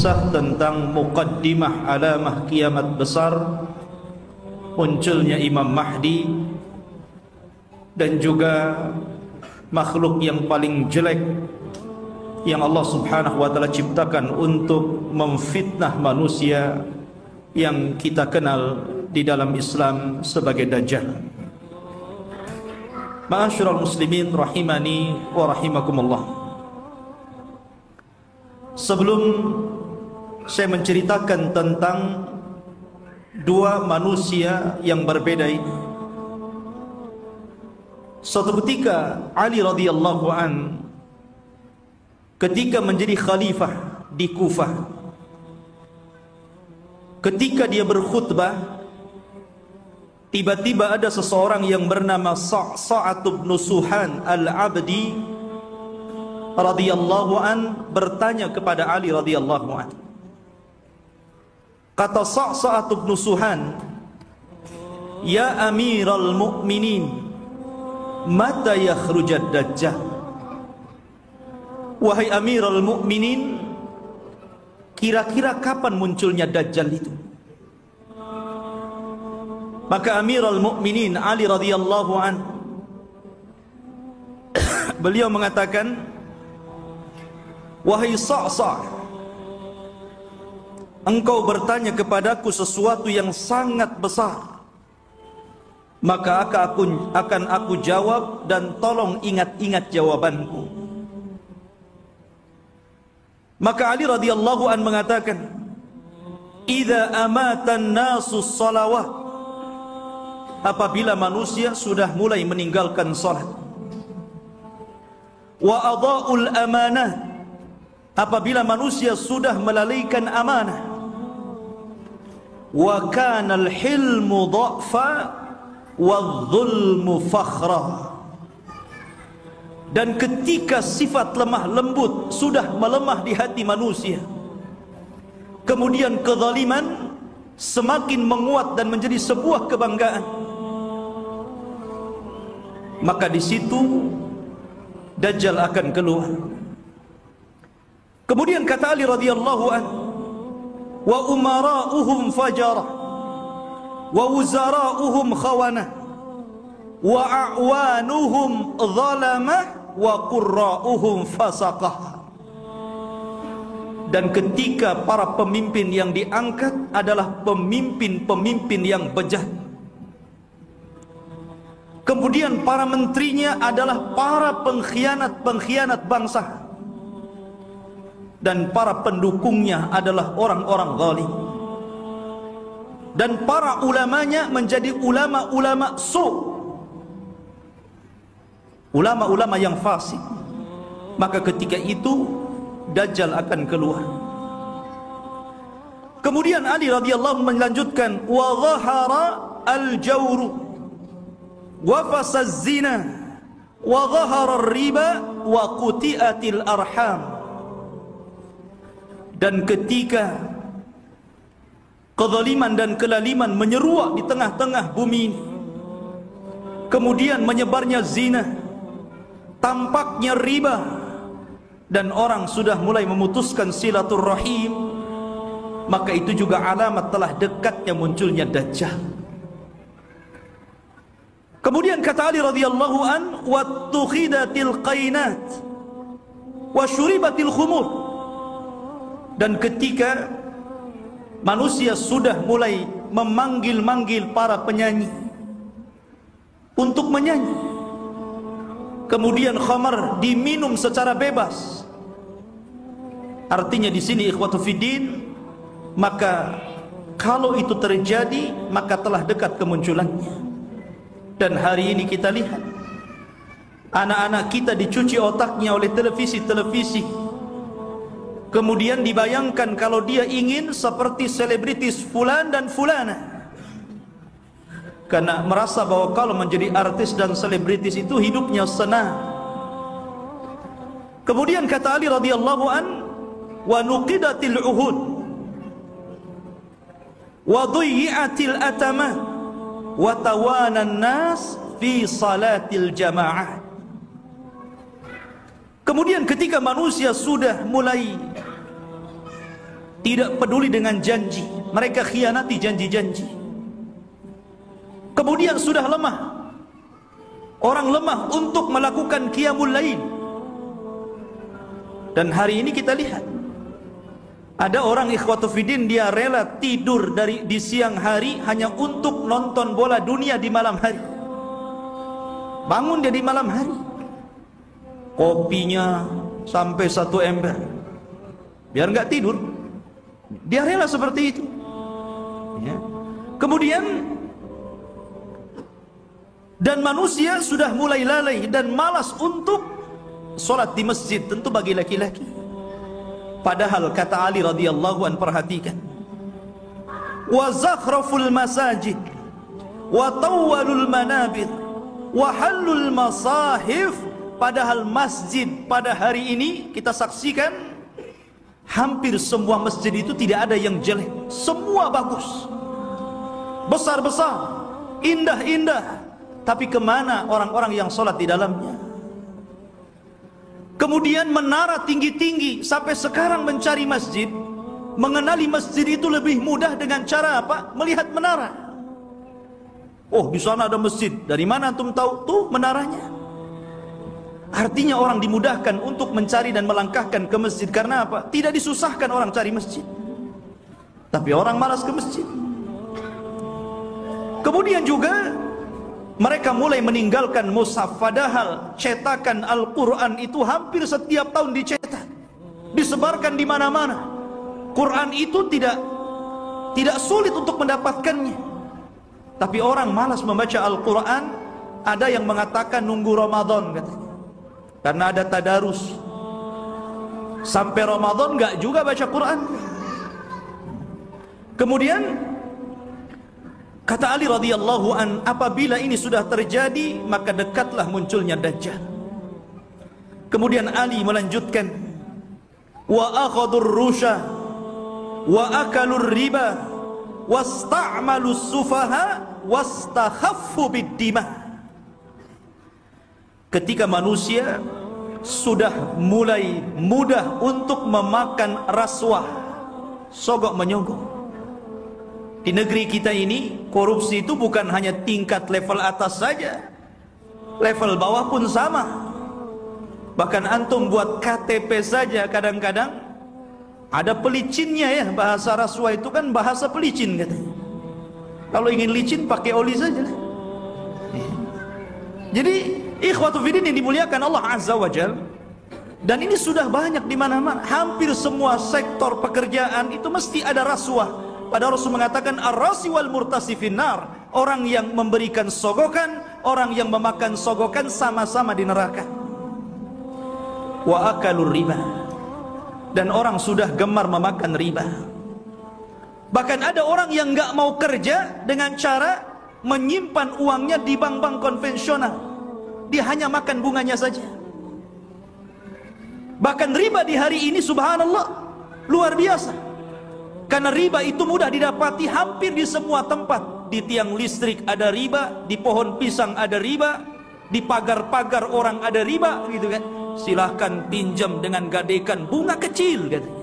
kisah tentang muqaddimah alamah kiamat besar, munculnya Imam Mahdi, dan juga makhluk yang paling jelek yang Allah Subhanahu wa taala ciptakan untuk memfitnah manusia, yang kita kenal di dalam Islam sebagai Dajjal. Ma'asyiral muslimin rahimani wa rahimakumullah. Sebelum saya menceritakan tentang dua manusia yang berbeda ini, suatu ketika Ali radhiyallahu an ketika menjadi khalifah di Kufah, ketika dia berkhutbah, tiba-tiba ada seseorang yang bernama Sa'sa'ah bin Suhan al-Abdi radhiyallahu an bertanya kepada Ali radhiyallahu an. Kata Sa'sa'ah bin Suhan, "Ya Amiral Mu'minin, mata yakhrujad Dajjal?" Wahai Amiral Mu'minin, kira-kira kapan munculnya Dajjal itu? Maka Amirul Mukminin Ali radhiyallahu an beliau mengatakan, "Wahai Sa'sa'ah, engkau bertanya kepadaku sesuatu yang sangat besar, maka akan aku jawab, dan tolong ingat-ingat jawabanku." Maka Ali radhiyallahu an mengatakan, "Idza amatan nasu salawat," apabila manusia sudah mulai meninggalkan salat, "wa adha'ul amanah," apabila manusia sudah melalaikan amanah, "wa kana al-hilmu dha'fa wadh-dhulmu fakhra," dan ketika sifat lemah lembut sudah melemah di hati manusia, kemudian kezaliman semakin menguat dan menjadi sebuah kebanggaan, maka di situ Dajjal akan keluar. Kemudian kata Ali radhiyallahu an, "Wa umara'uhum fajara, wa wuzara'uhum khawana, wa a'wanuhum zalama, wa qurra'uhum fasaqah." Dan ketika para pemimpin yang diangkat adalah pemimpin-pemimpin yang bejat, kemudian para menterinya adalah para pengkhianat-pengkhianat bangsa, dan para pendukungnya adalah orang-orang zalim, dan para ulamanya menjadi ulama-ulama ulama-ulama yang fasik. Maka ketika itu Dajjal akan keluar. Kemudian Ali radhiyallahu melanjutkan, "Wa dhahara al-jawru wa fasaz zina wa dhahara ar-riba wa quti'atil arham." Dan ketika kezaliman dan kelaliman menyeruak di tengah-tengah bumi ini, kemudian menyebarnya zina, tampaknya riba, dan orang sudah mulai memutuskan silaturrahim, maka itu juga alamat telah dekatnya munculnya Dajjal. Kemudian kata Ali radhiyallahu an, "Wattukhidatil qainat wa syuribatil khumur." Dan ketika manusia sudah mulai memanggil-manggil para penyanyi untuk menyanyi, kemudian khamar diminum secara bebas. Artinya di sini ikhwatu fiddin, maka kalau itu terjadi maka telah dekat kemunculannya. Dan hari ini kita lihat anak-anak kita dicuci otaknya oleh televisi-televisi. Kemudian dibayangkan kalau dia ingin seperti selebritis fulan dan fulana, karena merasa bahwa kalau menjadi artis dan selebritis itu hidupnya senang. Kemudian kata Ali radhiyallahu an, "Wa nuqidatil uhud wa dhuyyatil atama wa tawana an-nas fi salatil jamaah." Kemudian ketika manusia sudah mulai tidak peduli dengan janji, mereka khianati janji-janji. Kemudian sudah lemah, orang lemah untuk melakukan qiyamul lail. Dan hari ini kita lihat ada orang ikhwatu fiddin, dia rela tidur di siang hari hanya untuk nonton bola dunia di malam hari. Bangun dia di malam hari, kopinya sampai 1 ember biar nggak tidur. Dia rela seperti itu ya. Kemudian dan manusia sudah mulai lalai dan malas untuk solat di masjid, tentu bagi laki-laki. Padahal kata Ali radhiyallahu an, perhatikan, wa zakhraful masajid wa tawwalul manabir wa halul masahif. Padahal masjid pada hari ini kita saksikan hampir semua masjid itu tidak ada yang jelek, semua bagus, besar-besar, indah-indah. Tapi kemana orang-orang yang sholat di dalamnya? Kemudian menara tinggi-tinggi, sampai sekarang mencari masjid, mengenali masjid itu lebih mudah dengan cara apa? Melihat menara. Oh, di sana ada masjid. Dari mana antum tahu? Tuh menaranya. Artinya orang dimudahkan untuk mencari dan melangkahkan ke masjid. Karena apa? Tidak disusahkan orang cari masjid, tapi orang malas ke masjid. Kemudian juga mereka mulai meninggalkan mushaf. Padahal cetakan Al-Quran itu hampir setiap tahun dicetak, disebarkan di mana-mana. Quran itu tidak sulit untuk mendapatkannya. Tapi orang malas membaca Al-Quran. Ada yang mengatakan nunggu Ramadan katanya, karena ada tadarus. Sampai Ramadan nggak juga baca Quran. Kemudian kata Ali radhiyallahu an, apabila ini sudah terjadi, maka dekatlah munculnya Dajjal. Kemudian Ali melanjutkan, wa akhadur rusha wa akalur riba wasta'malus sufaha wastakhaffu bid-dima. Ketika manusia sudah mulai mudah untuk memakan rasuah, sogok menyogok. Di negeri kita ini, korupsi itu bukan hanya tingkat level atas saja, level bawah pun sama. Bahkan antum buat KTP saja kadang-kadang ada pelicinnya ya. Bahasa rasuah itu kan bahasa pelicin katanya. Kalau ingin licin pakai oli saja. Jadi ikhwatu fiddin yang dimuliakan Allah Azza wa Jalla, dan ini sudah banyak di mana-mana. Hampir semua sektor pekerjaan itu mesti ada rasuah. Padahal Rasul mengatakan ar-rasi wal murtasi finnar. Orang yang memberikan sogokan, orang yang memakan sogokan sama-sama di neraka. Wa akalur riba. Dan orang sudah gemar memakan riba. Bahkan ada orang yang nggak mau kerja dengan cara menyimpan uangnya di bank-bank konvensional. Dia hanya makan bunganya saja. Bahkan riba di hari ini subhanallah luar biasa. Karena riba itu mudah didapati hampir di semua tempat. Di tiang listrik ada riba, di pohon pisang ada riba, di pagar-pagar orang ada riba, gitu kan. Silahkan pinjam dengan gadekan bunga kecil katanya.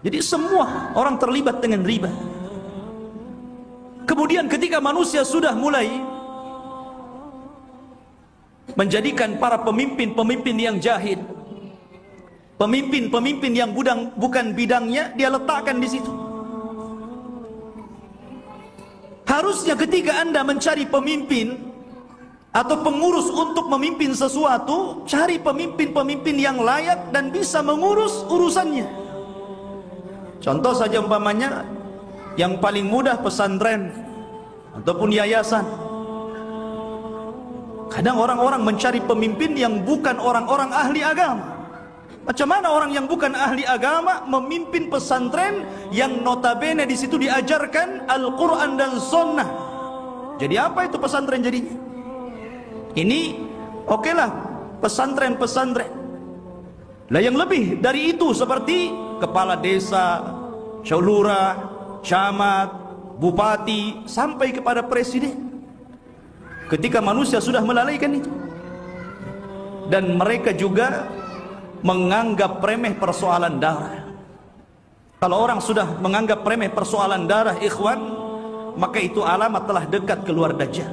Jadi semua orang terlibat dengan riba. Kemudian ketika manusia sudah mulai menjadikan para pemimpin-pemimpin yang jahil, pemimpin-pemimpin yang bukan bidangnya, dia letakkan di situ. Harusnya ketika Anda mencari pemimpin atau pengurus untuk memimpin sesuatu, cari pemimpin-pemimpin yang layak dan bisa mengurus urusannya. Contoh saja umpamanya, yang paling mudah pesantren ataupun yayasan. Kadang orang-orang mencari pemimpin yang bukan orang-orang ahli agama. Macam mana orang yang bukan ahli agama memimpin pesantren yang notabene di situ diajarkan Al-Quran dan Sunnah? Jadi apa itu pesantren jadinya? Ini okelah pesantren-pesantren. Lah yang lebih dari itu seperti kepala desa, lurah, camat, bupati, sampai kepada presiden. Ketika manusia sudah melalaikan itu, dan mereka juga menganggap remeh persoalan darah. Kalau orang sudah menganggap remeh persoalan darah, ikhwan, maka itu alamat telah dekat keluar Dajjal.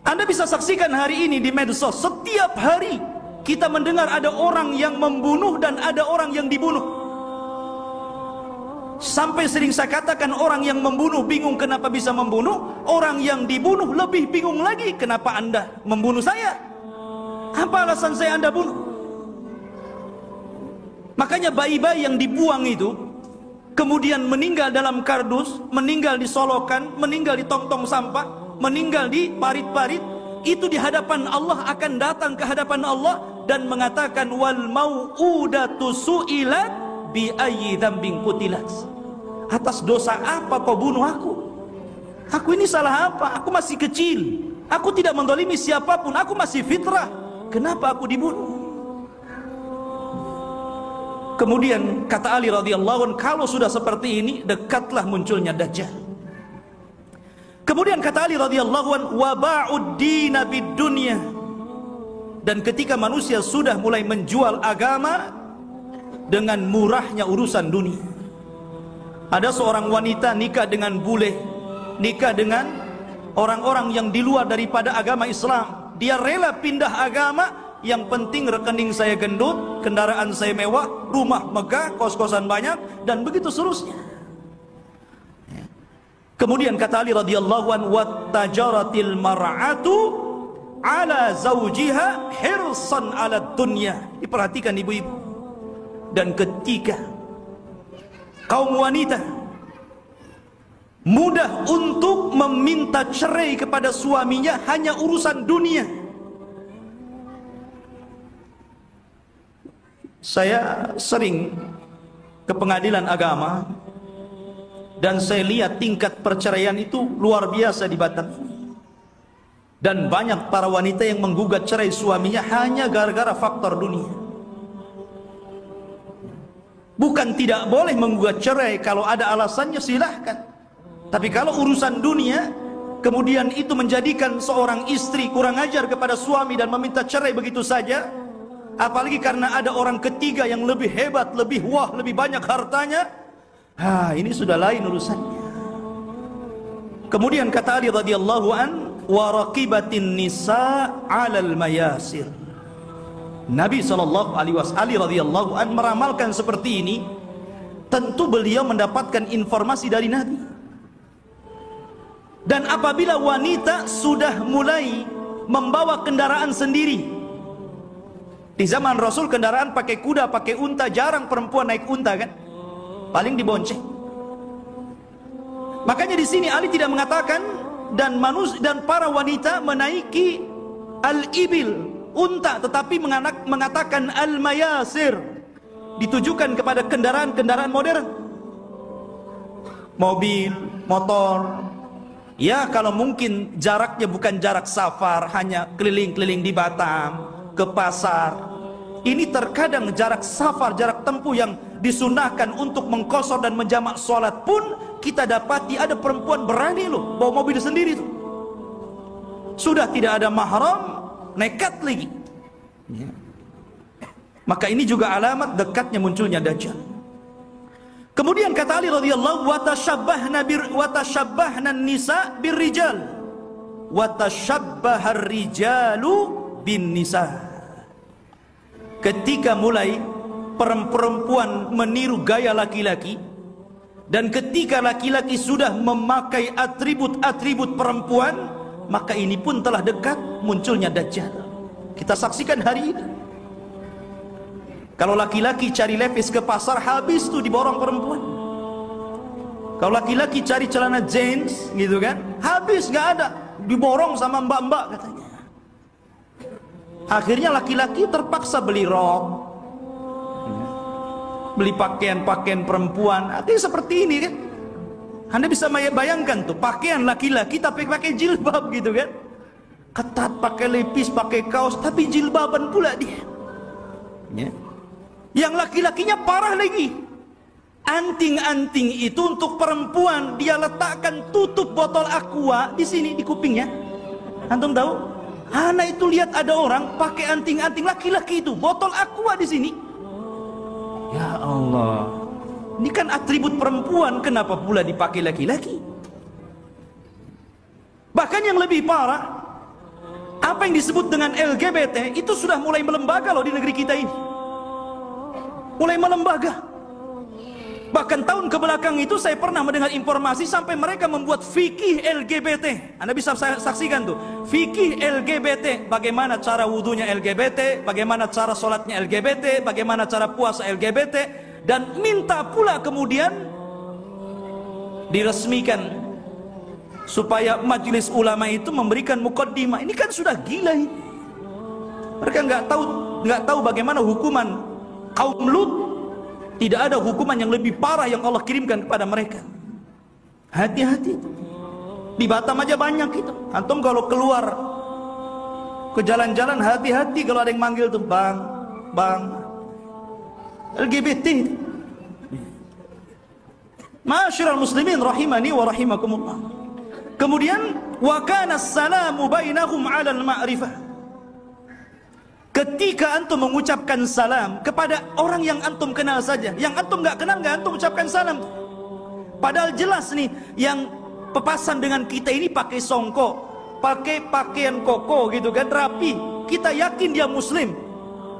Anda bisa saksikan hari ini di medsos, setiap hari kita mendengar ada orang yang membunuh dan ada orang yang dibunuh. Sampai sering saya katakan, orang yang membunuh bingung kenapa bisa membunuh, orang yang dibunuh lebih bingung lagi, kenapa Anda membunuh saya? Apa alasan saya Anda bunuh? Makanya bayi-bayi yang dibuang itu kemudian meninggal dalam kardus, meninggal di solokan, meninggal di tong-tong sampah, meninggal di parit-parit, itu di hadapan Allah akan datang ke hadapan Allah dan mengatakan, wal mau'udatu su'ilat bi ayyi dzambin qutilat. Atas dosa apa kau bunuh aku? Aku ini salah apa? Aku masih kecil, aku tidak mendolimi siapapun, aku masih fitrah, kenapa aku dibunuh? Kemudian kata Ali radhiyallahu anhu, kalau sudah seperti ini, dekatlah munculnya Dajjal. Kemudian kata Ali radhiyallahu anhu, wa ba'ud dina bid dunya. Dan ketika manusia sudah mulai menjual agama dengan murahnya urusan dunia. Ada seorang wanita nikah dengan bule, nikah dengan orang-orang yang di luar daripada agama Islam. Dia rela pindah agama, yang penting rekening saya gendut, kendaraan saya mewah, rumah megah, kos-kosan banyak, dan begitu seterusnya. Kemudian kata Ali radhiyallahu anhu, wattajaratil mar'atu ala zawjiha hirsan ala dunya. Diperhatikan ibu-ibu. Dan ketika kaum wanita mudah untuk meminta cerai kepada suaminya hanya urusan dunia. Saya sering ke pengadilan agama dan saya lihat tingkat perceraian itu luar biasa di Batam. Dan banyak para wanita yang menggugat cerai suaminya hanya gara-gara faktor dunia. Bukan tidak boleh menggugat cerai, kalau ada alasannya silahkan. Tapi kalau urusan dunia, kemudian itu menjadikan seorang istri kurang ajar kepada suami dan meminta cerai begitu saja, apalagi karena ada orang ketiga yang lebih hebat, lebih wah, lebih banyak hartanya, ini sudah lain urusannya. Kemudian kata Ali radhiyallahu an, wa raqibatin nisa 'alal mayasir. Nabi SAW Ali radhiyallahu an meramalkan seperti ini. Tentu beliau mendapatkan informasi dari Nabi. Dan apabila wanita sudah mulai membawa kendaraan sendiri, di zaman Rasul kendaraan pakai kuda, pakai unta, jarang perempuan naik unta kan, paling dibonceng. Makanya di sini Ali tidak mengatakan dan para wanita menaiki al-ibil, unta, tetapi mengatakan al-mayasir, ditujukan kepada kendaraan-kendaraan modern, mobil, motor. Ya, kalau mungkin jaraknya bukan jarak safar, hanya keliling-keliling di Batam, ke pasar. Ini terkadang jarak safar, jarak tempuh yang disunahkan untuk mengqashar dan menjamak sholat pun kita dapati ada perempuan berani loh bawa mobil sendiri tuh. Sudah tidak ada mahram, nekat lagi. Ya. Maka ini juga alamat dekatnya munculnya Dajjal. Kemudian kata Ali radhiyallahu watashabbahna nisa birrijal watashabbahar rijalu bin nisa. Ketika mulai perempuan meniru gaya laki-laki, dan ketika laki-laki sudah memakai atribut-atribut perempuan, maka ini pun telah dekat munculnya Dajjal. Kita saksikan hari ini. Kalau laki-laki cari levis ke pasar, habis tuh diborong perempuan. Kalau laki-laki cari celana jeans gitu kan, habis, nggak ada, diborong sama mbak-mbak katanya. Akhirnya laki-laki terpaksa beli rok, beli pakaian-pakaian perempuan. Artinya seperti ini kan. Anda bisa bayangkan tuh, pakaian laki-laki tapi pakai jilbab gitu kan, ketat, pakai lepis, pakai kaos, tapi jilbaban pula dia ya. Yang laki-lakinya parah lagi, anting-anting itu untuk perempuan dia letakkan tutup botol aqua di sini di kupingnya. Antum tahu? Anak itu lihat ada orang pakai anting-anting laki-laki itu, botol aqua di sini. Ya Allah, ini kan atribut perempuan, kenapa pula dipakai laki-laki? Bahkan yang lebih parah, apa yang disebut dengan LGBT itu sudah mulai melembaga loh di negeri kita ini. Mulai melembaga. Bahkan tahun kebelakang itu saya pernah mendengar informasi sampai mereka membuat fikih LGBT. Anda bisa saksikan tuh, fikih LGBT, bagaimana cara wudunya LGBT, bagaimana cara sholatnya LGBT, bagaimana cara puasa LGBT, dan minta pula kemudian diresmikan supaya majelis ulama itu memberikan mukaddimah. Ini kan sudah gila ini. Mereka nggak tahu bagaimana hukuman kaum Lut. Tidak ada hukuman yang lebih parah yang Allah kirimkan kepada mereka. Hati-hati. Di Batam aja banyak itu. Antum kalau keluar ke jalan-jalan, hati-hati kalau ada yang manggil tuh, bang, LGBT. Ma'asyiral muslimin rahimani wa rahimakumullah. Kemudian wa kana as-salamu bainahum 'alal ma'rifah. Ketika antum mengucapkan salam kepada orang yang antum kenal saja, yang antum nggak kenal nggak antum ucapkan salam. Padahal jelas nih, yang pepasan dengan kita ini pakai songkok, pakai pakaian koko gitu kan, rapi. Kita yakin dia muslim,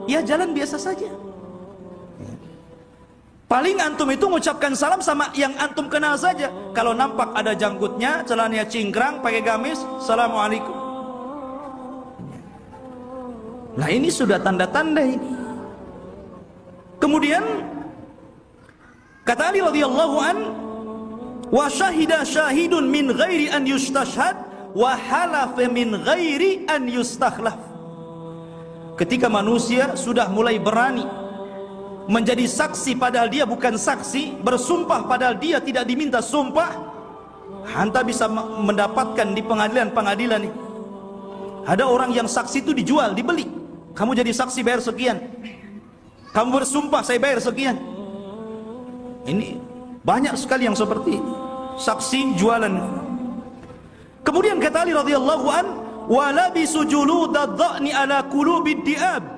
ya jalan biasa saja. Paling antum itu mengucapkan salam sama yang antum kenal saja. Kalau nampak ada janggutnya, celananya cingkrang, pakai gamis, assalamualaikum. Nah ini sudah tanda-tanda ini. Kemudian kata Ali radhiyallahu an, wa syahida syahidun min ghairi an yustashhad wa halafa min ghairi an yustakhlaf. Ketika manusia sudah mulai berani menjadi saksi padahal dia bukan saksi, bersumpah padahal dia tidak diminta sumpah, anda bisa mendapatkan di pengadilan-pengadilan ini. Ada orang yang saksi itu dijual, dibeli. Kamu jadi saksi bayar sekian, kamu bersumpah saya bayar sekian. Ini banyak sekali yang seperti ini, saksi jualan. Kemudian kata Ali radhiyallahu an, wa labisu juludad dha'ni ala qulubid di'ab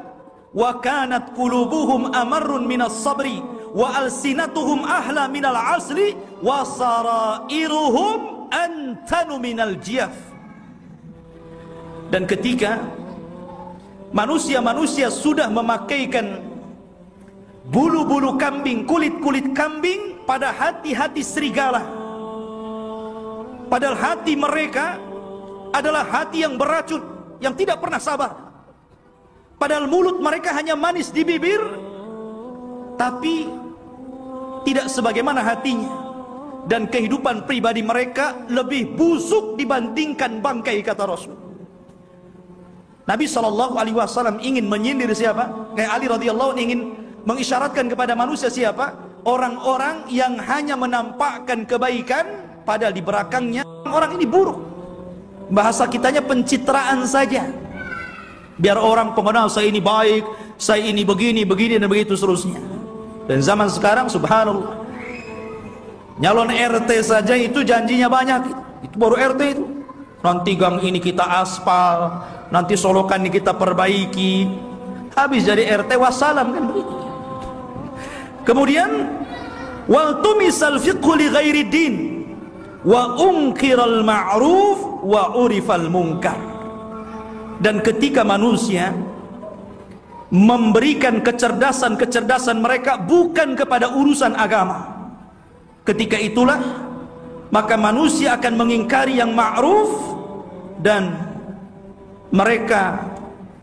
wa kanat qulubuhum amarrun minas sabri wa alsinatuhum ahla minal asli wa sarairuhum antanu minal jiyaf. Dan ketika manusia-manusia sudah memakaikan bulu-bulu kambing, kulit-kulit kambing pada hati-hati serigala, padahal hati mereka adalah hati yang beracun, yang tidak pernah sabar. Padahal mulut mereka hanya manis di bibir, tapi tidak sebagaimana hatinya. Dan kehidupan pribadi mereka lebih busuk dibandingkan bangkai, kata Rasul. Nabi SAW ingin menyindir siapa? Kayak Ali radhiyallahu ingin mengisyaratkan kepada manusia siapa? Orang-orang yang hanya menampakkan kebaikan padahal di belakangnya orang ini buruk. Bahasa kitanya pencitraan saja. Biar orang pengenal saya ini baik, saya ini begini, begini dan begitu seterusnya. Dan zaman sekarang subhanallah, nyalon RT saja itu janjinya banyak. Itu baru RT itu. Nanti gang ini kita aspal, nanti solokan ini kita perbaiki. Habis jadi RT wassalam kan begitu. Kemudian wal tumisal fiqhu li ghairi din wa unkiral ma'ruf wa urifal munkar. Dan ketika manusia memberikan kecerdasan mereka bukan kepada urusan agama, ketika itulah maka manusia akan mengingkari yang ma'ruf dan mereka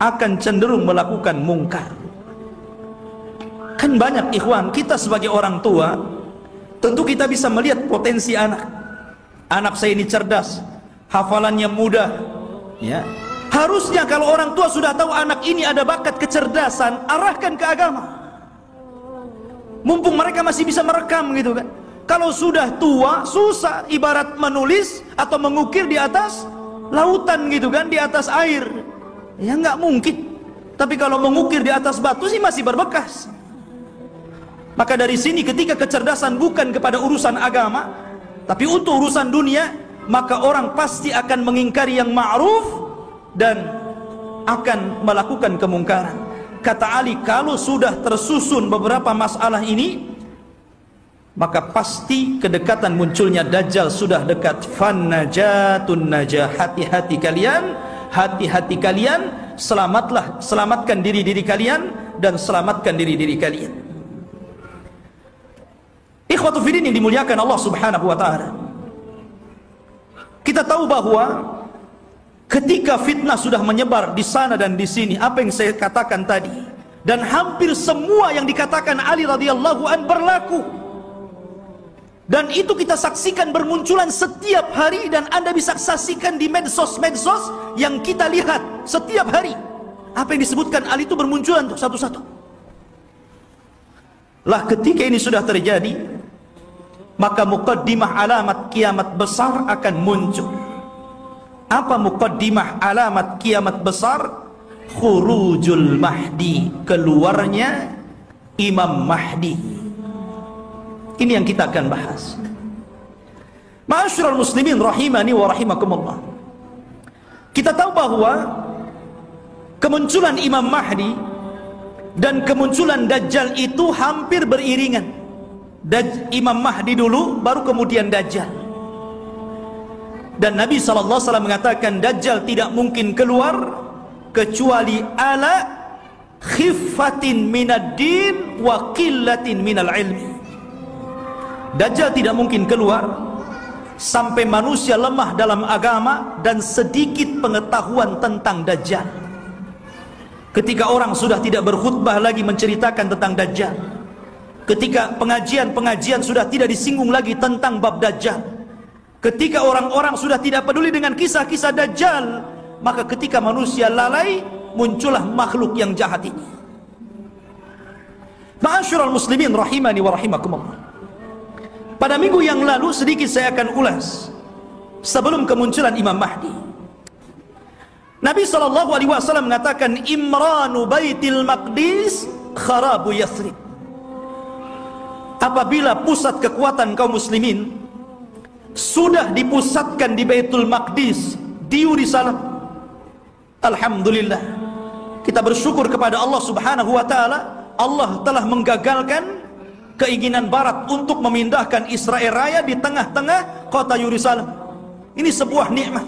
akan cenderung melakukan mungkar. Kan banyak ikhwan, kita sebagai orang tua tentu kita bisa melihat potensi anak. Anak saya ini cerdas, hafalannya mudah, ya. Harusnya kalau orang tua sudah tahu anak ini ada bakat kecerdasan, arahkan ke agama. Mumpung mereka masih bisa merekam gitu kan. Kalau sudah tua, susah, ibarat menulis atau mengukir di atas lautan gitu kan, di atas air. Ya nggak mungkin. Tapi kalau mengukir di atas batu sih masih berbekas. Maka dari sini ketika kecerdasan bukan kepada urusan agama, tapi untuk urusan dunia, maka orang pasti akan mengingkari yang ma'ruf dan akan melakukan kemungkaran. Kata Ali, kalau sudah tersusun beberapa masalah ini, maka pasti kedekatan munculnya Dajjal sudah dekat. Fannajatun najah, hati-hati kalian, selamatkan diri-diri kalian dan selamatkan diri-diri kalian. Ikhwatu fiddin yang dimuliakan Allah Subhanahu wa taala. Kita tahu bahwa ketika fitnah sudah menyebar di sana dan di sini, apa yang saya katakan tadi, dan hampir semua yang dikatakan Ali radhiyallahu an berlaku. Dan itu kita saksikan bermunculan setiap hari, dan Anda bisa saksikan di medsos-medsos yang kita lihat setiap hari. Apa yang disebutkan Ali itu bermunculan untuk satu-satu. Lah ketika ini sudah terjadi, maka muqaddimah alamat kiamat besar akan muncul. Apa muqaddimah alamat kiamat besar? Khurujul Mahdi, keluarnya Imam Mahdi. Ini yang kita akan bahas. Ma'asyiral muslimin rahimani wa rahimakumullah. Kita tahu bahwa kemunculan Imam Mahdi dan kemunculan Dajjal itu hampir beriringan. Imam Mahdi dulu, baru kemudian Dajjal. Dan Nabi SAW mengatakan Dajjal tidak mungkin keluar kecuali ala khiffatin minad din wa qillatin minal ilmi. Dajjal tidak mungkin keluar sampai manusia lemah dalam agama dan sedikit pengetahuan tentang Dajjal. Ketika orang sudah tidak berkhutbah lagi menceritakan tentang Dajjal, ketika pengajian-pengajian sudah tidak disinggung lagi tentang bab Dajjal, ketika orang-orang sudah tidak peduli dengan kisah-kisah Dajjal, maka ketika manusia lalai, muncullah makhluk yang jahat ini. Ma'asyiral muslimin rahimani wa rahimakumullah. Pada minggu yang lalu sedikit saya akan ulas sebelum kemunculan Imam Mahdi. Nabi SAW mengatakan Imranu Baitil Maqdis kharabu Yathrib. Apabila pusat kekuatan kaum muslimin sudah dipusatkan di Baitul Maqdis, di Yerusalem, alhamdulillah, kita bersyukur kepada Allah Subhanahu wa taala. Allah telah menggagalkan keinginan barat untuk memindahkan Israel Raya di tengah-tengah kota Yerusalem. Ini sebuah nikmat.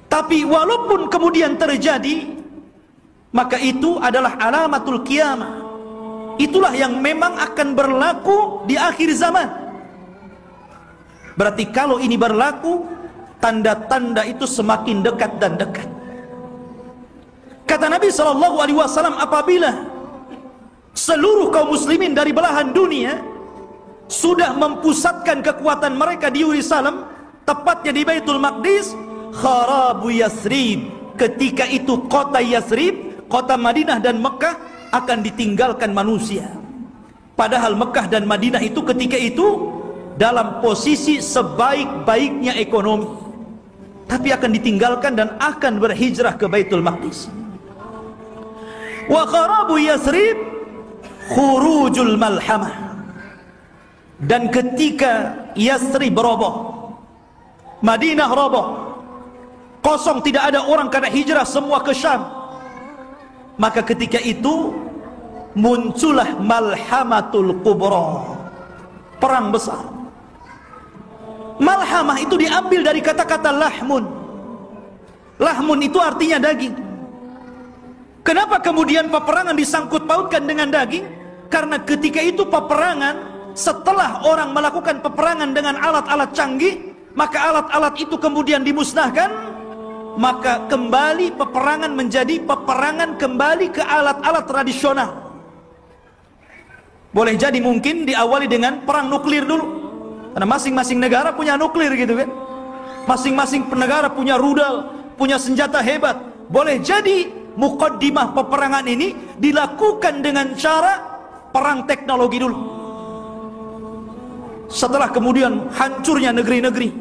Tapi walaupun kemudian terjadi, maka itu adalah alamatul kiamah. Itulah yang memang akan berlaku di akhir zaman. Berarti kalau ini berlaku, tanda-tanda itu semakin dekat dan dekat. Kata Nabi SAW, apabila seluruh kaum muslimin dari belahan dunia sudah mempusatkan kekuatan mereka di Yerusalem, tepatnya di Baitul Maqdis, kharabu Yathrib. Ketika itu kota Yathrib, kota Madinah dan Mekah akan ditinggalkan manusia. Padahal Mekah dan Madinah itu ketika itu dalam posisi sebaik-baiknya ekonomi, tapi akan ditinggalkan dan akan berhijrah ke Baitul Maqdis. Wa kharabu Yathrib khurujul malhamah. Dan ketika Yathrib roboh, Madinah roboh, kosong, tidak ada orang karena hijrah semua ke Syam, maka ketika itu muncullah malhamatul kubra, perang besar. Malhamah itu diambil dari kata-kata lahmun. Lahmun itu artinya daging. Kenapa kemudian peperangan disangkut pautkan dengan daging? Karena ketika itu peperangan, setelah orang melakukan peperangan dengan alat-alat canggih, maka alat-alat itu kemudian dimusnahkan, maka kembali peperangan menjadi peperangan kembali ke alat-alat tradisional. Boleh jadi mungkin diawali dengan perang nuklir dulu, karena masing-masing negara punya nuklir gitu kan, masing-masing negara punya rudal, punya senjata hebat. Boleh jadi muqaddimah peperangan ini dilakukan dengan cara perang teknologi dulu. Setelah kemudian hancurnya negeri-negeri,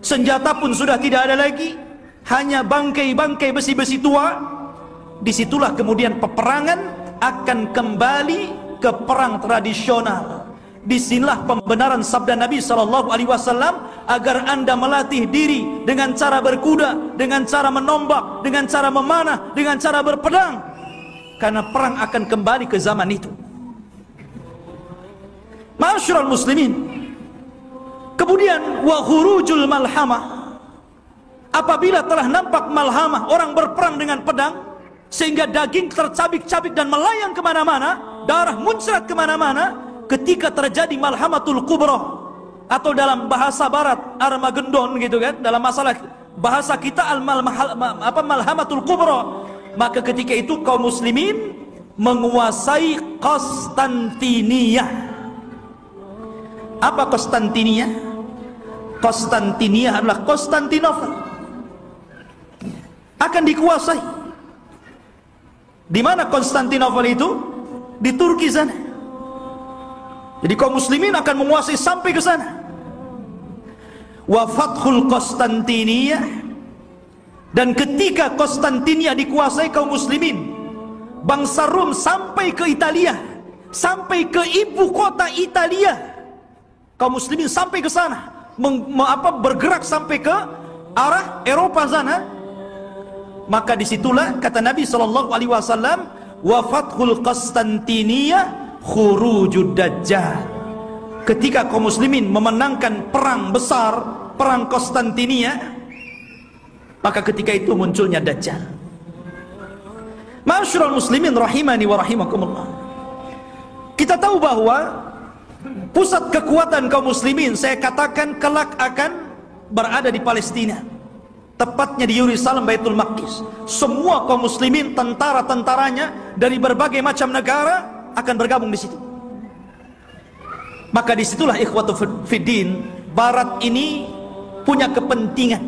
senjata pun sudah tidak ada lagi, hanya bangkai-bangkai besi-besi tua. Disitulah kemudian peperangan akan kembali ke perang tradisional, disinilah pembenaran sabda Nabi SAW agar anda melatih diri dengan cara berkuda, dengan cara menombak, dengan cara memanah, dengan cara berpedang, karena perang akan kembali ke zaman itu. Ma'asyiral muslimin, kemudian wa khurujul malhamah, apabila telah nampak malhamah, orang berperang dengan pedang sehingga daging tercabik-cabik dan melayang kemana-mana, darah muncrat kemana-mana, ketika terjadi malhamatul kubra, atau dalam bahasa barat Armageddon gitu kan, dalam masalah bahasa kita malhamatul kubra, maka ketika itu kaum muslimin menguasai Konstantiniyah. Apa Konstantiniyah? Konstantiniyah adalah Konstantinopel, akan dikuasai. Di mana Konstantinopel itu? Di Turki sana. Jadi kaum muslimin akan menguasai sampai ke sana. Wa fathul Konstantiniyah, dan ketika Konstantinia dikuasai kaum muslimin, bangsa Rom sampai ke Italia, sampai ke ibu kota Italia, kaum muslimin sampai ke sana, bergerak sampai ke arah Eropa sana. Maka disitulah kata Nabi SAW, wa fathul Konstantiniyah khurujud dajjal. Ketika kaum muslimin memenangkan perang besar, perang Konstantinia, maka ketika itu munculnya dajjal. Ma'asyiral muslimin rahimani wa rahimakumullah, kita tahu bahwa pusat kekuatan kaum muslimin, saya katakan kelak akan berada di Palestina, tepatnya di Yerusalem, Baitul Maqdis. Semua kaum muslimin, tentara-tentaranya dari berbagai macam negara akan bergabung di situ. Maka disitulah ikhwatu fiddin, barat ini punya kepentingan.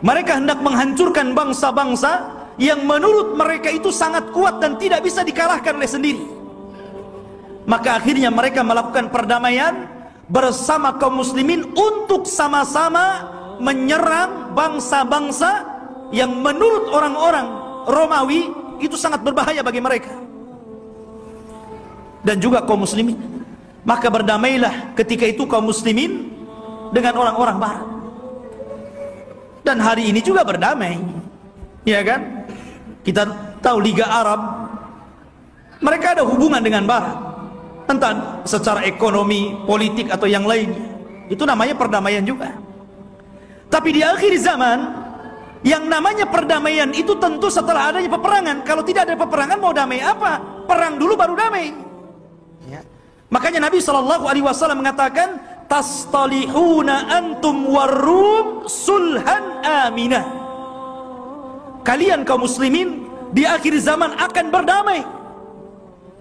Mereka hendak menghancurkan bangsa-bangsa yang menurut mereka itu sangat kuat dan tidak bisa dikalahkan oleh sendiri. Maka akhirnya mereka melakukan perdamaian bersama kaum muslimin untuk sama-sama menyerang bangsa-bangsa yang menurut orang-orang Romawi itu sangat berbahaya bagi mereka dan juga kaum muslimin. Maka berdamailah ketika itu kaum muslimin dengan orang-orang barat, dan hari ini juga berdamai, ya kan? Kita tahu Liga Arab, mereka ada hubungan dengan barat, entah secara ekonomi, politik atau yang lainnya. Itu namanya perdamaian juga. Tapi di akhir zaman, yang namanya perdamaian itu tentu setelah adanya peperangan. Kalau tidak ada peperangan, mau damai apa? Perang dulu baru damai, ya. Makanya Nabi SAW mengatakan, tastalihuna antum warum sulhan aminah. Kalian kaum muslimin di akhir zaman akan berdamai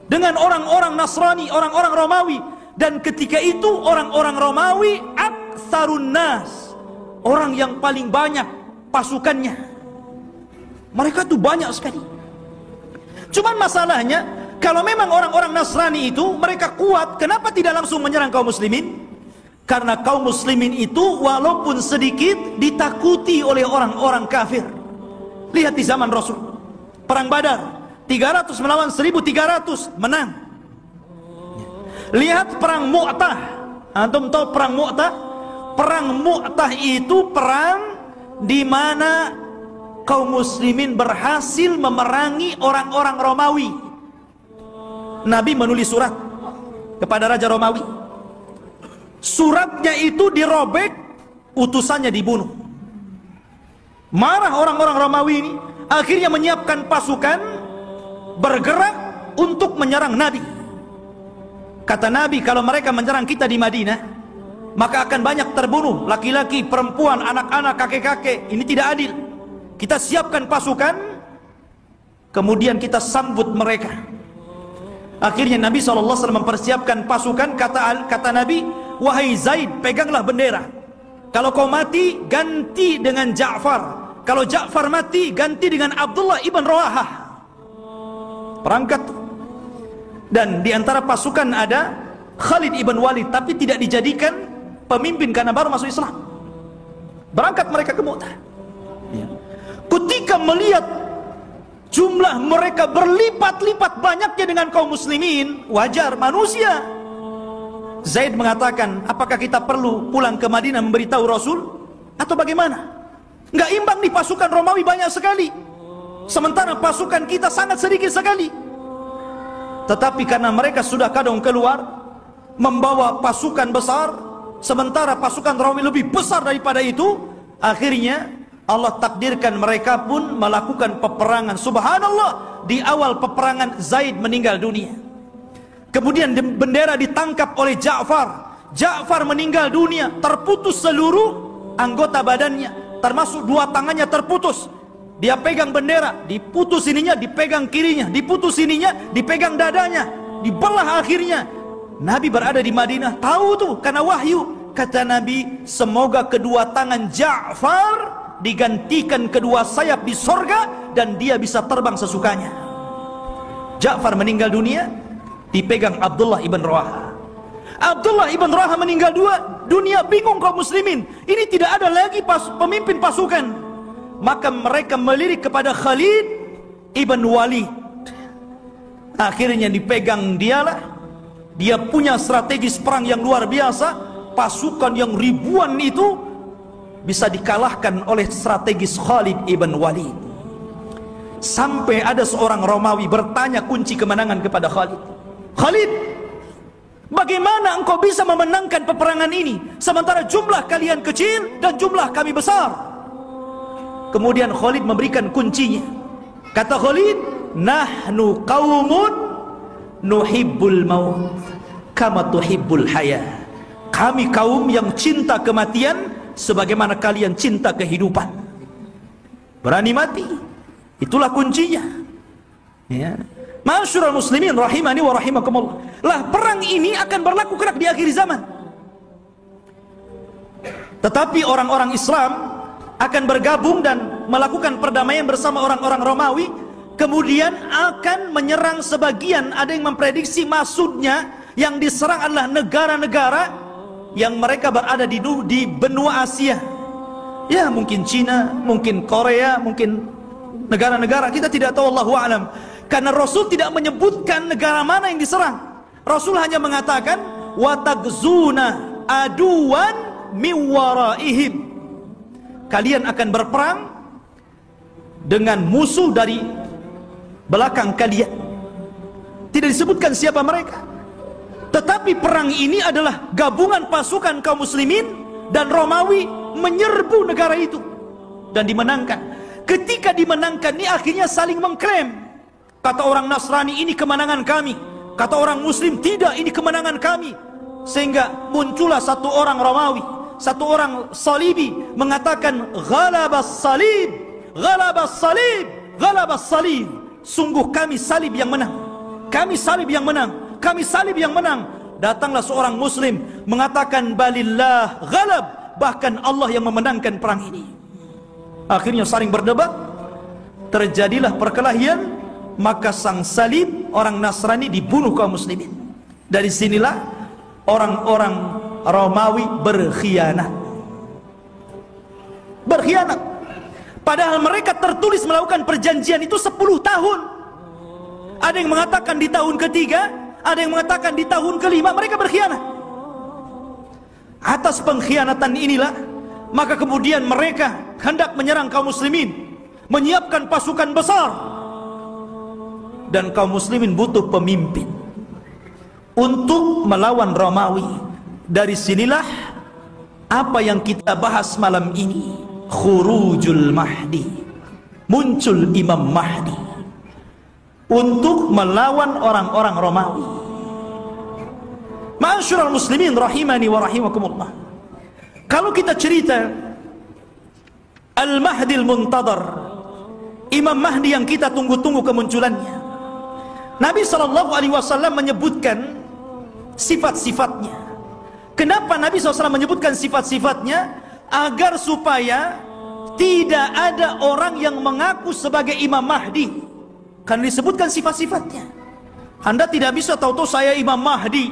dengan orang-orang Nasrani, orang-orang Romawi. Dan ketika itu orang-orang Romawi aktsarun nas, orang yang paling banyak pasukannya. Mereka tuh banyak sekali. Cuman masalahnya, kalau memang orang-orang Nasrani itu mereka kuat, kenapa tidak langsung menyerang kaum muslimin? Karena kaum muslimin itu walaupun sedikit ditakuti oleh orang-orang kafir. Lihat di zaman Rasul, perang Badar, 300 melawan 1.300, menang. Lihat perang Mu'tah, antum tahu perang Mu'tah? Perang Mu'tah itu perang di mana kaum muslimin berhasil memerangi orang-orang Romawi. Nabi menulis surat kepada Raja Romawi. Suratnya itu dirobek, utusannya dibunuh. Marah orang-orang Romawi ini, akhirnya menyiapkan pasukan bergerak untuk menyerang Nabi. Kata Nabi, kalau mereka menyerang kita di Madinah, maka akan banyak terbunuh, laki-laki, perempuan, anak-anak, kakek-kakek. Ini tidak adil. Kita siapkan pasukan, kemudian kita sambut mereka. Akhirnya Nabi SAW mempersiapkan pasukan. Kata Nabi, wahai Zaid, peganglah bendera. Kalau kau mati, ganti dengan Ja'far. Kalau Ja'far mati, ganti dengan Abdullah ibn Rawahah. Perangkat. Dan di antara pasukan ada Khalid ibn Walid, tapi tidak dijadikan pemimpin karena baru masuk Islam. Berangkat mereka ke Mu'tah. Ketika melihat jumlah mereka berlipat-lipat banyaknya dengan kaum muslimin, wajar, manusia Zaid mengatakan, apakah kita perlu pulang ke Madinah memberitahu Rasul? Atau bagaimana? Nggak imbang nih, pasukan Romawi banyak sekali, sementara pasukan kita sangat sedikit sekali. Tetapi karena mereka sudah kadung keluar membawa pasukan besar, sementara pasukan Romawi lebih besar daripada itu, akhirnya Allah takdirkan mereka pun melakukan peperangan. Subhanallah, di awal peperangan Zaid meninggal dunia. Kemudian bendera ditangkap oleh Ja'far. Ja'far meninggal dunia, terputus seluruh anggota badannya, termasuk dua tangannya terputus. Dia pegang bendera, diputus ininya, dipegang kirinya, diputus ininya, dipegang dadanya, dibelah akhirnya. Nabi berada di Madinah, tahu tuh karena wahyu. Kata Nabi, semoga kedua tangan Ja'far digantikan kedua sayap di sorga dan dia bisa terbang sesukanya. Ja'far meninggal dunia, dipegang Abdullah ibn Rawaha. Abdullah ibn Rawaha meninggal dunia, bingung kaum muslimin, ini tidak ada lagi pemimpin pasukan. Maka mereka melirik kepada Khalid ibn Walid. Akhirnya dipegang dialah. Dia punya strategis perang yang luar biasa. Pasukan yang ribuan itu bisa dikalahkan oleh strategis Khalid ibn Walid. Sampai ada seorang Romawi bertanya kunci kemenangan kepada Khalid. Khalid, bagaimana engkau bisa memenangkan peperangan ini sementara jumlah kalian kecil dan jumlah kami besar? Kemudian Khalid memberikan kuncinya. Kata Khalid, nahnu qaumun nuhibbul maut kama tuhibbul haya. Kami kaum yang cinta kematian sebagaimana kalian cinta kehidupan. Berani mati, itulah kuncinya. Ya. Ma'asyiral muslimin rahimani wa rahimakumullah. Lah, perang ini akan berlaku kelak di akhir zaman. Tetapi orang-orang Islam akan bergabung dan melakukan perdamaian bersama orang-orang Romawi. Kemudian akan menyerang sebagian. Ada yang memprediksi maksudnya yang diserang adalah negara-negara yang mereka berada di benua Asia. Ya, mungkin Cina, mungkin Korea, mungkin negara-negara, kita tidak tahu, Allahu a'lam. Karena Rasul tidak menyebutkan negara mana yang diserang. Rasul hanya mengatakan watagzuna aduwan miwaraihim. Kalian akan berperang dengan musuh dari belakang kalian. Tidak disebutkan siapa mereka. Tetapi perang ini adalah gabungan pasukan kaum muslimin dan Romawi menyerbu negara itu dan dimenangkan. Ketika dimenangkan ini akhirnya saling mengklaim. Kata orang Nasrani, ini kemenangan kami. Kata orang Muslim, tidak, ini kemenangan kami. Sehingga muncullah satu orang Romawi, satu orang Salibi mengatakan, ghalabas salib, ghalabas salib, ghalabas salib. Sungguh kami salib yang menang, kami salib yang menang, kami salib yang menang. Datanglah seorang Muslim mengatakan, balillah ghalab, bahkan Allah yang memenangkan perang ini. Akhirnya saling berdebat, terjadilah perkelahian. Maka sang salib, orang Nasrani, dibunuh kaum muslimin. Dari sinilah orang-orang Romawi berkhianat. Berkhianat. Padahal mereka tertulis melakukan perjanjian itu 10 tahun. Ada yang mengatakan di tahun ketiga, ada yang mengatakan di tahun kelima, mereka berkhianat. Atas pengkhianatan inilah, maka kemudian mereka hendak menyerang kaum muslimin, menyiapkan pasukan besar. Dan kaum muslimin butuh pemimpin untuk melawan Romawi. Dari sinilah apa yang kita bahas malam ini, khurujul Mahdi, muncul Imam Mahdi untuk melawan orang-orang Romawi. Ma'asyiral muslimin rahimani wa rahimakumullah. Kalau kita cerita Al-Mahdi al-Muntadhar, Imam Mahdi yang kita tunggu-tunggu kemunculannya, Nabi SAW menyebutkan sifat-sifatnya. Kenapa Nabi SAW menyebutkan sifat-sifatnya? Agar supaya tidak ada orang yang mengaku sebagai Imam Mahdi, karena disebutkan sifat-sifatnya. Anda tidak bisa tahu-tahu saya Imam Mahdi.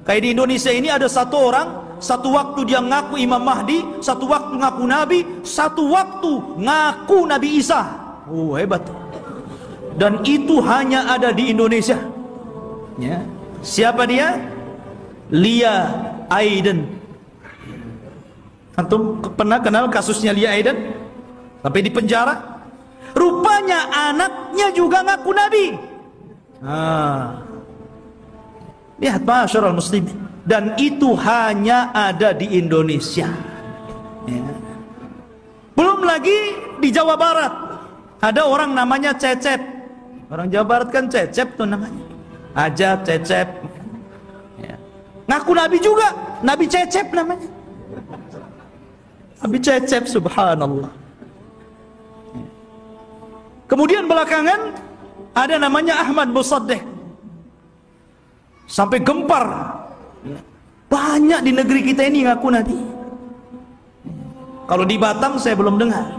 Kayak di Indonesia ini ada satu orang, satu waktu dia ngaku Imam Mahdi, satu waktu ngaku Nabi, satu waktu ngaku Nabi Isa. Oh, hebat. Dan itu hanya ada di Indonesia. Ya. Siapa dia? Lia Aiden. Antum pernah kenal kasusnya Lia Aiden? Sampai di penjara. Rupanya anaknya juga ngaku nabi. Lihat masyarul muslimin. Dan itu hanya ada di Indonesia. Belum lagi di Jawa Barat. Ada orang namanya Cecep. Orang Jawa Barat kan Cecep tuh namanya. Ajab, Cecep. Ngaku nabi juga. Nabi Cecep namanya. Nabi Cecep, subhanallah. Kemudian belakangan ada namanya Ahmad Musaddiq. Sampai gempar. Banyak di negeri kita ini ngaku nabi. Kalau di Batam saya belum dengar.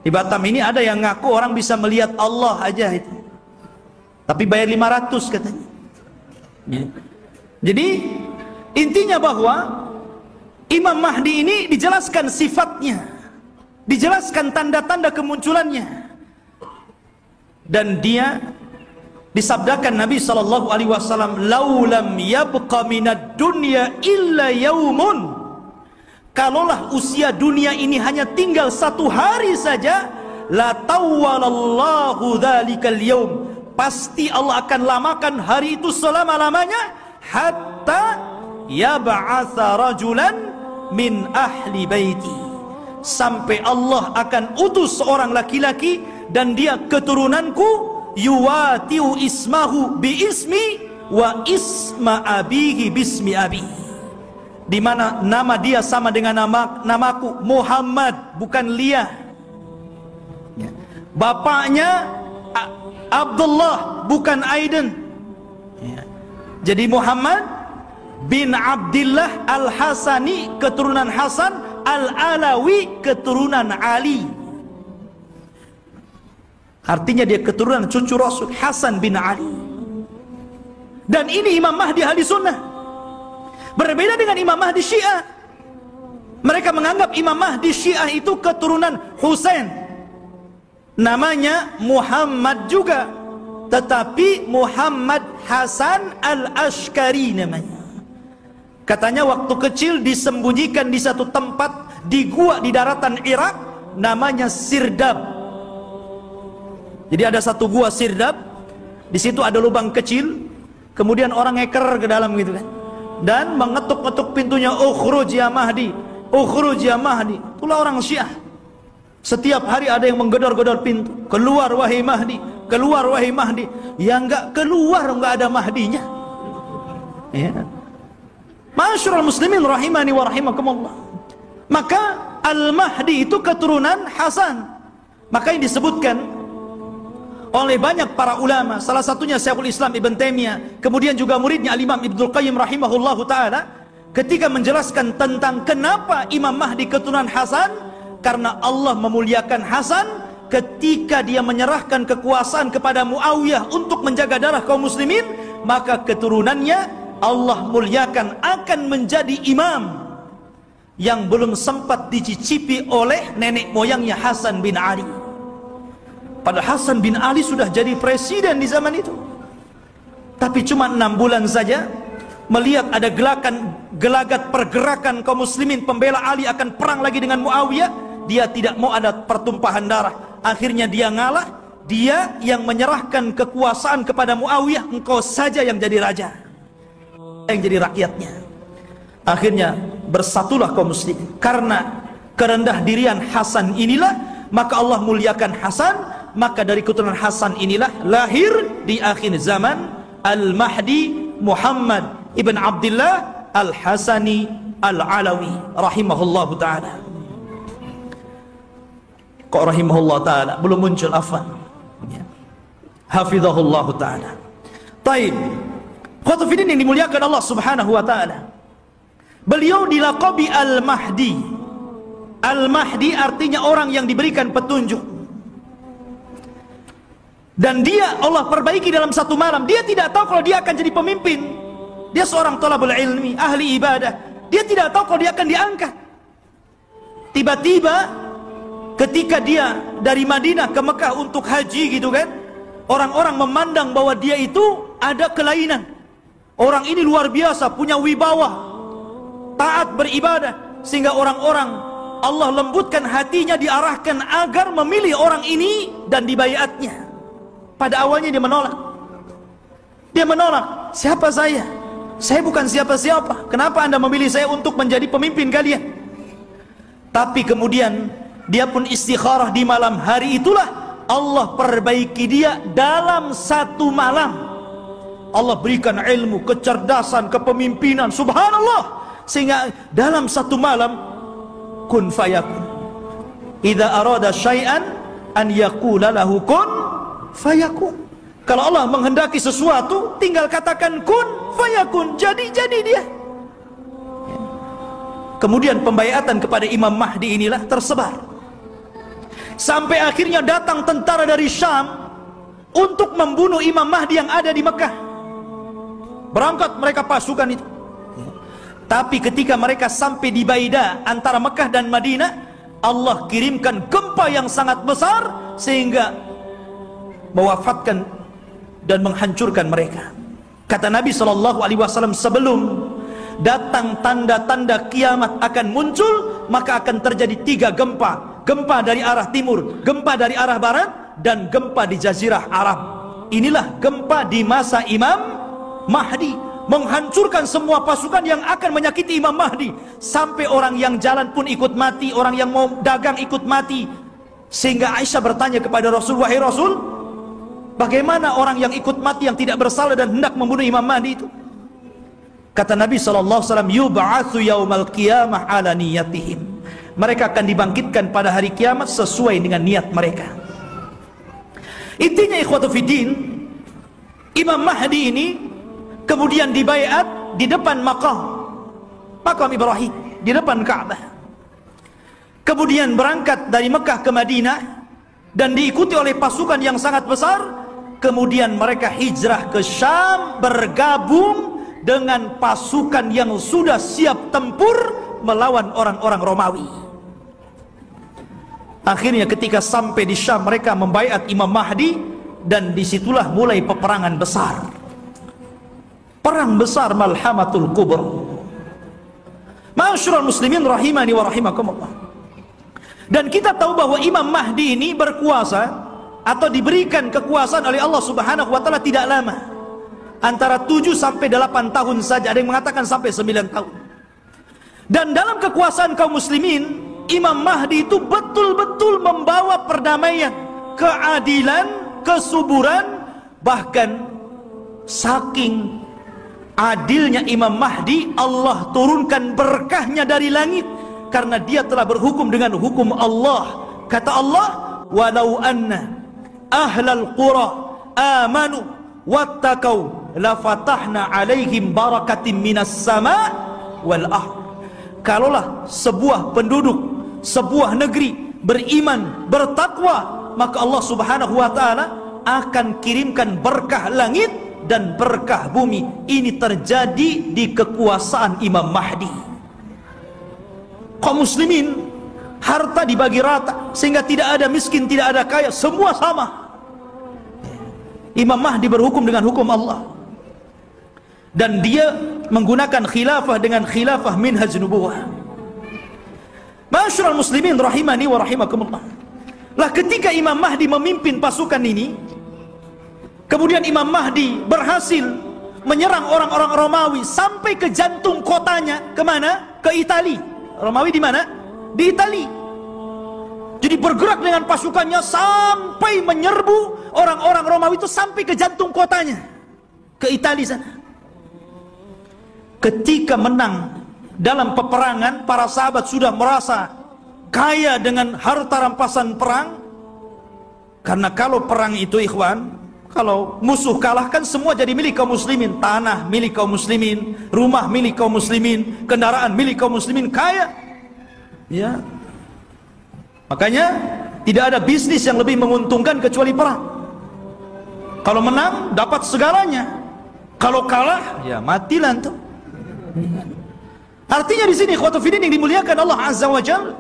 Di Batam ini ada yang ngaku orang bisa melihat Allah aja itu. Tapi bayar 500 katanya. Jadi intinya bahwa Imam Mahdi ini dijelaskan sifatnya, dijelaskan tanda-tanda kemunculannya. Dan dia disabdakan Nabi SAW, laulam yabqa minad dunya illa yaumun, kalaulah usia dunia ini hanya tinggal 1 hari saja, la tawwalallahu dzalikal yaum, pasti Allah akan lamakan hari itu selama-lamanya, hatta yab'atsa rajulan min ahli baiti, sampai Allah akan utus seorang laki-laki dan dia keturunanku, yuwatiu ismahu bi ismi wa isma abihi bismi abi, di mana nama dia sama dengan namaku Muhammad, bukan Lia. Bapaknya Abdullah, bukan Aiden. Jadi Muhammad bin Abdillah Al-Hasani, keturunan Hasan, Al-Alawi, keturunan Ali. Artinya dia keturunan cucu Rasul, Hasan bin Ali. Dan ini Imam Mahdi ahli sunnah. Berbeda dengan Imam Mahdi Syiah. Mereka menganggap Imam Mahdi Syiah itu keturunan Husain. Namanya Muhammad juga, tetapi Muhammad Hasan Al-Ashkari namanya. Katanya waktu kecil disembunyikan di satu tempat di gua di daratan Irak, namanya Sirdab. Jadi ada satu gua Sirdab, di situ ada lubang kecil, kemudian orang ngeker ke dalam gitu kan, dan mengetuk-ngetuk pintunya, ukhruj ya Mahdi, ukhruj ya Mahdi. Itulah orang Syiah. Setiap hari ada yang menggedor-gedor pintu, keluar wahai Mahdi, keluar wahai Mahdi. Yang enggak keluar enggak ada Mahdinya. Ya. Masyarul muslimin rahimani wa rahimakumullah. Maka Al-Mahdi itu keturunan Hasan. Maka yang disebutkan oleh banyak para ulama, salah satunya Syekhul Islam Ibn Taimiyah, kemudian juga muridnya Al-Imam Ibnul Qayyim rahimahullahu ta'ala, ketika menjelaskan tentang kenapa Imam Mahdi keturunan Hasan, karena Allah memuliakan Hasan ketika dia menyerahkan kekuasaan kepada Muawiyah untuk menjaga darah kaum muslimin, maka keturunannya Allah muliakan akan menjadi imam yang belum sempat dicicipi oleh nenek moyangnya Hasan bin Ali. Padahal Hasan bin Ali sudah jadi presiden di zaman itu. Tapi cuma 6 bulan saja, melihat ada gelagat pergerakan kaum muslimin pembela Ali akan perang lagi dengan Muawiyah, dia tidak mau ada pertumpahan darah. Akhirnya dia ngalah, dia yang menyerahkan kekuasaan kepada Muawiyah, engkau saja yang jadi raja, yang jadi rakyatnya. Akhirnya bersatulah kaum muslimin. Karena kerendah dirian Hasan inilah, maka Allah muliakan Hasan. Maka dari keturunan Hasan inilah lahir di akhir zaman Al-Mahdi Muhammad ibn Abdillah Al-Hasani Al-Alawi rahimahullahu ta'ala. Kok rahimahullah ta'ala belum muncul, afwan, hafizahullahu ta'ala. Taib khotufidin yang dimuliakan Allah subhanahu wa ta'ala, beliau dilaqabi Al-Mahdi. Al-Mahdi artinya orang yang diberikan petunjuk. Dan dia Allah perbaiki dalam satu malam. Dia tidak tahu kalau dia akan jadi pemimpin. Dia seorang thalabul ilmi, ahli ibadah. Dia tidak tahu kalau dia akan diangkat. Tiba-tiba ketika dia dari Madinah ke Mekah untuk haji gitu kan, orang-orang memandang bahwa dia itu ada kelainan. Orang ini luar biasa, punya wibawa, taat beribadah, sehingga orang-orang Allah lembutkan hatinya, diarahkan agar memilih orang ini dan dibaiatnya. Pada awalnya dia menolak. Dia menolak. Siapa saya? Saya bukan siapa-siapa. Kenapa Anda memilih saya untuk menjadi pemimpin kalian? Tapi kemudian dia pun istikharah di malam hari itulah Allah perbaiki dia dalam satu malam. Allah berikan ilmu, kecerdasan, kepemimpinan, subhanallah, sehingga dalam satu malam kun fayakun. Idza arada syai'an an yaqula lahu kun fayakun. Kalau Allah menghendaki sesuatu, tinggal katakan kun fayakun, jadi dia. Kemudian pembaiatan kepada Imam Mahdi inilah tersebar, sampai akhirnya datang tentara dari Syam untuk membunuh Imam Mahdi yang ada di Mekah. Berangkat mereka pasukan itu. Tapi ketika mereka sampai di Baida antara Mekah dan Madinah, Allah kirimkan gempa yang sangat besar sehingga mewafatkan dan menghancurkan mereka. Kata Nabi SAW, sebelum datang tanda-tanda kiamat akan muncul, maka akan terjadi 3 gempa. Gempa dari arah timur, gempa dari arah barat, dan gempa di Jazirah Arab. Inilah gempa di masa Imam Mahdi, menghancurkan semua pasukan yang akan menyakiti Imam Mahdi, sampai orang yang jalan pun ikut mati, orang yang mau dagang ikut mati. Sehingga Aisyah bertanya kepada Rasul, wahai Rasul, bagaimana orang yang ikut mati yang tidak bersalah dan hendak membunuh Imam Mahdi itu? Kata Nabi SAW, yub'atsu yaumal qiyamah ala niyatihim. Mereka akan dibangkitkan pada hari kiamat sesuai dengan niat mereka. Intinya ikhwatu fiddin, Imam Mahdi ini kemudian dibaiat di depan makam Ibrahim, di depan Ka'bah. Kemudian berangkat dari Mekah ke Madinah dan diikuti oleh pasukan yang sangat besar. Kemudian mereka hijrah ke Syam, bergabung dengan pasukan yang sudah siap tempur melawan orang-orang Romawi. Akhirnya ketika sampai di Syam, mereka membaiat Imam Mahdi, dan disitulah mulai peperangan besar. Perang besar Malhamatul Kubra. Ma'asyiral muslimin rahimani wa rahimakumullah. Dan kita tahu bahwa Imam Mahdi ini berkuasa atau diberikan kekuasaan oleh Allah Subhanahu wa taala tidak lama. Antara 7 sampai 8 tahun saja, ada yang mengatakan sampai 9 tahun. Dan dalam kekuasaan kaum muslimin, Imam Mahdi itu betul-betul membawa perdamaian, keadilan, kesuburan. Bahkan saking adilnya Imam Mahdi, Allah turunkan berkahnya dari langit, karena dia telah berhukum dengan hukum Allah. Kata Allah, walau anna ahlal qura amanu wattaqau lafatahna alaihim barakatim minas sama wal ard. Kalaulah sebuah penduduk, sebuah negeri beriman, bertakwa, maka Allah Subhanahu wa taala akan kirimkan berkah langit dan berkah bumi. Ini terjadi di kekuasaan Imam Mahdi. Kaum muslimin, harta dibagi rata, sehingga tidak ada miskin, tidak ada kaya, semua sama. Imam Mahdi berhukum dengan hukum Allah, dan dia menggunakan khilafah dengan khilafah minhaj nubuwah. Ma'asyiral muslimin rahimani wa rahimakumullah. Lah ketika Imam Mahdi memimpin pasukan ini, kemudian Imam Mahdi berhasil menyerang orang-orang Romawi sampai ke jantung kotanya. Kemana? Ke Itali. Romawi di mana? Di Itali. Jadi bergerak dengan pasukannya sampai menyerbu orang-orang Romawi itu sampai ke jantung kotanya, ke Itali sana. Ketika menang dalam peperangan, para sahabat sudah merasa kaya dengan harta rampasan perang. Karena kalau perang itu ikhwan, kalau musuh kalah kan semua jadi milik kaum muslimin. Tanah milik kaum muslimin, rumah milik kaum muslimin, kendaraan milik kaum muslimin, kaya. Ya. Makanya tidak ada bisnis yang lebih menguntungkan kecuali perang. Kalau menang dapat segalanya. Kalau kalah ya mati lantung. Artinya di sini ikhwatu fiddin yang dimuliakan Allah Azza wa Jalla,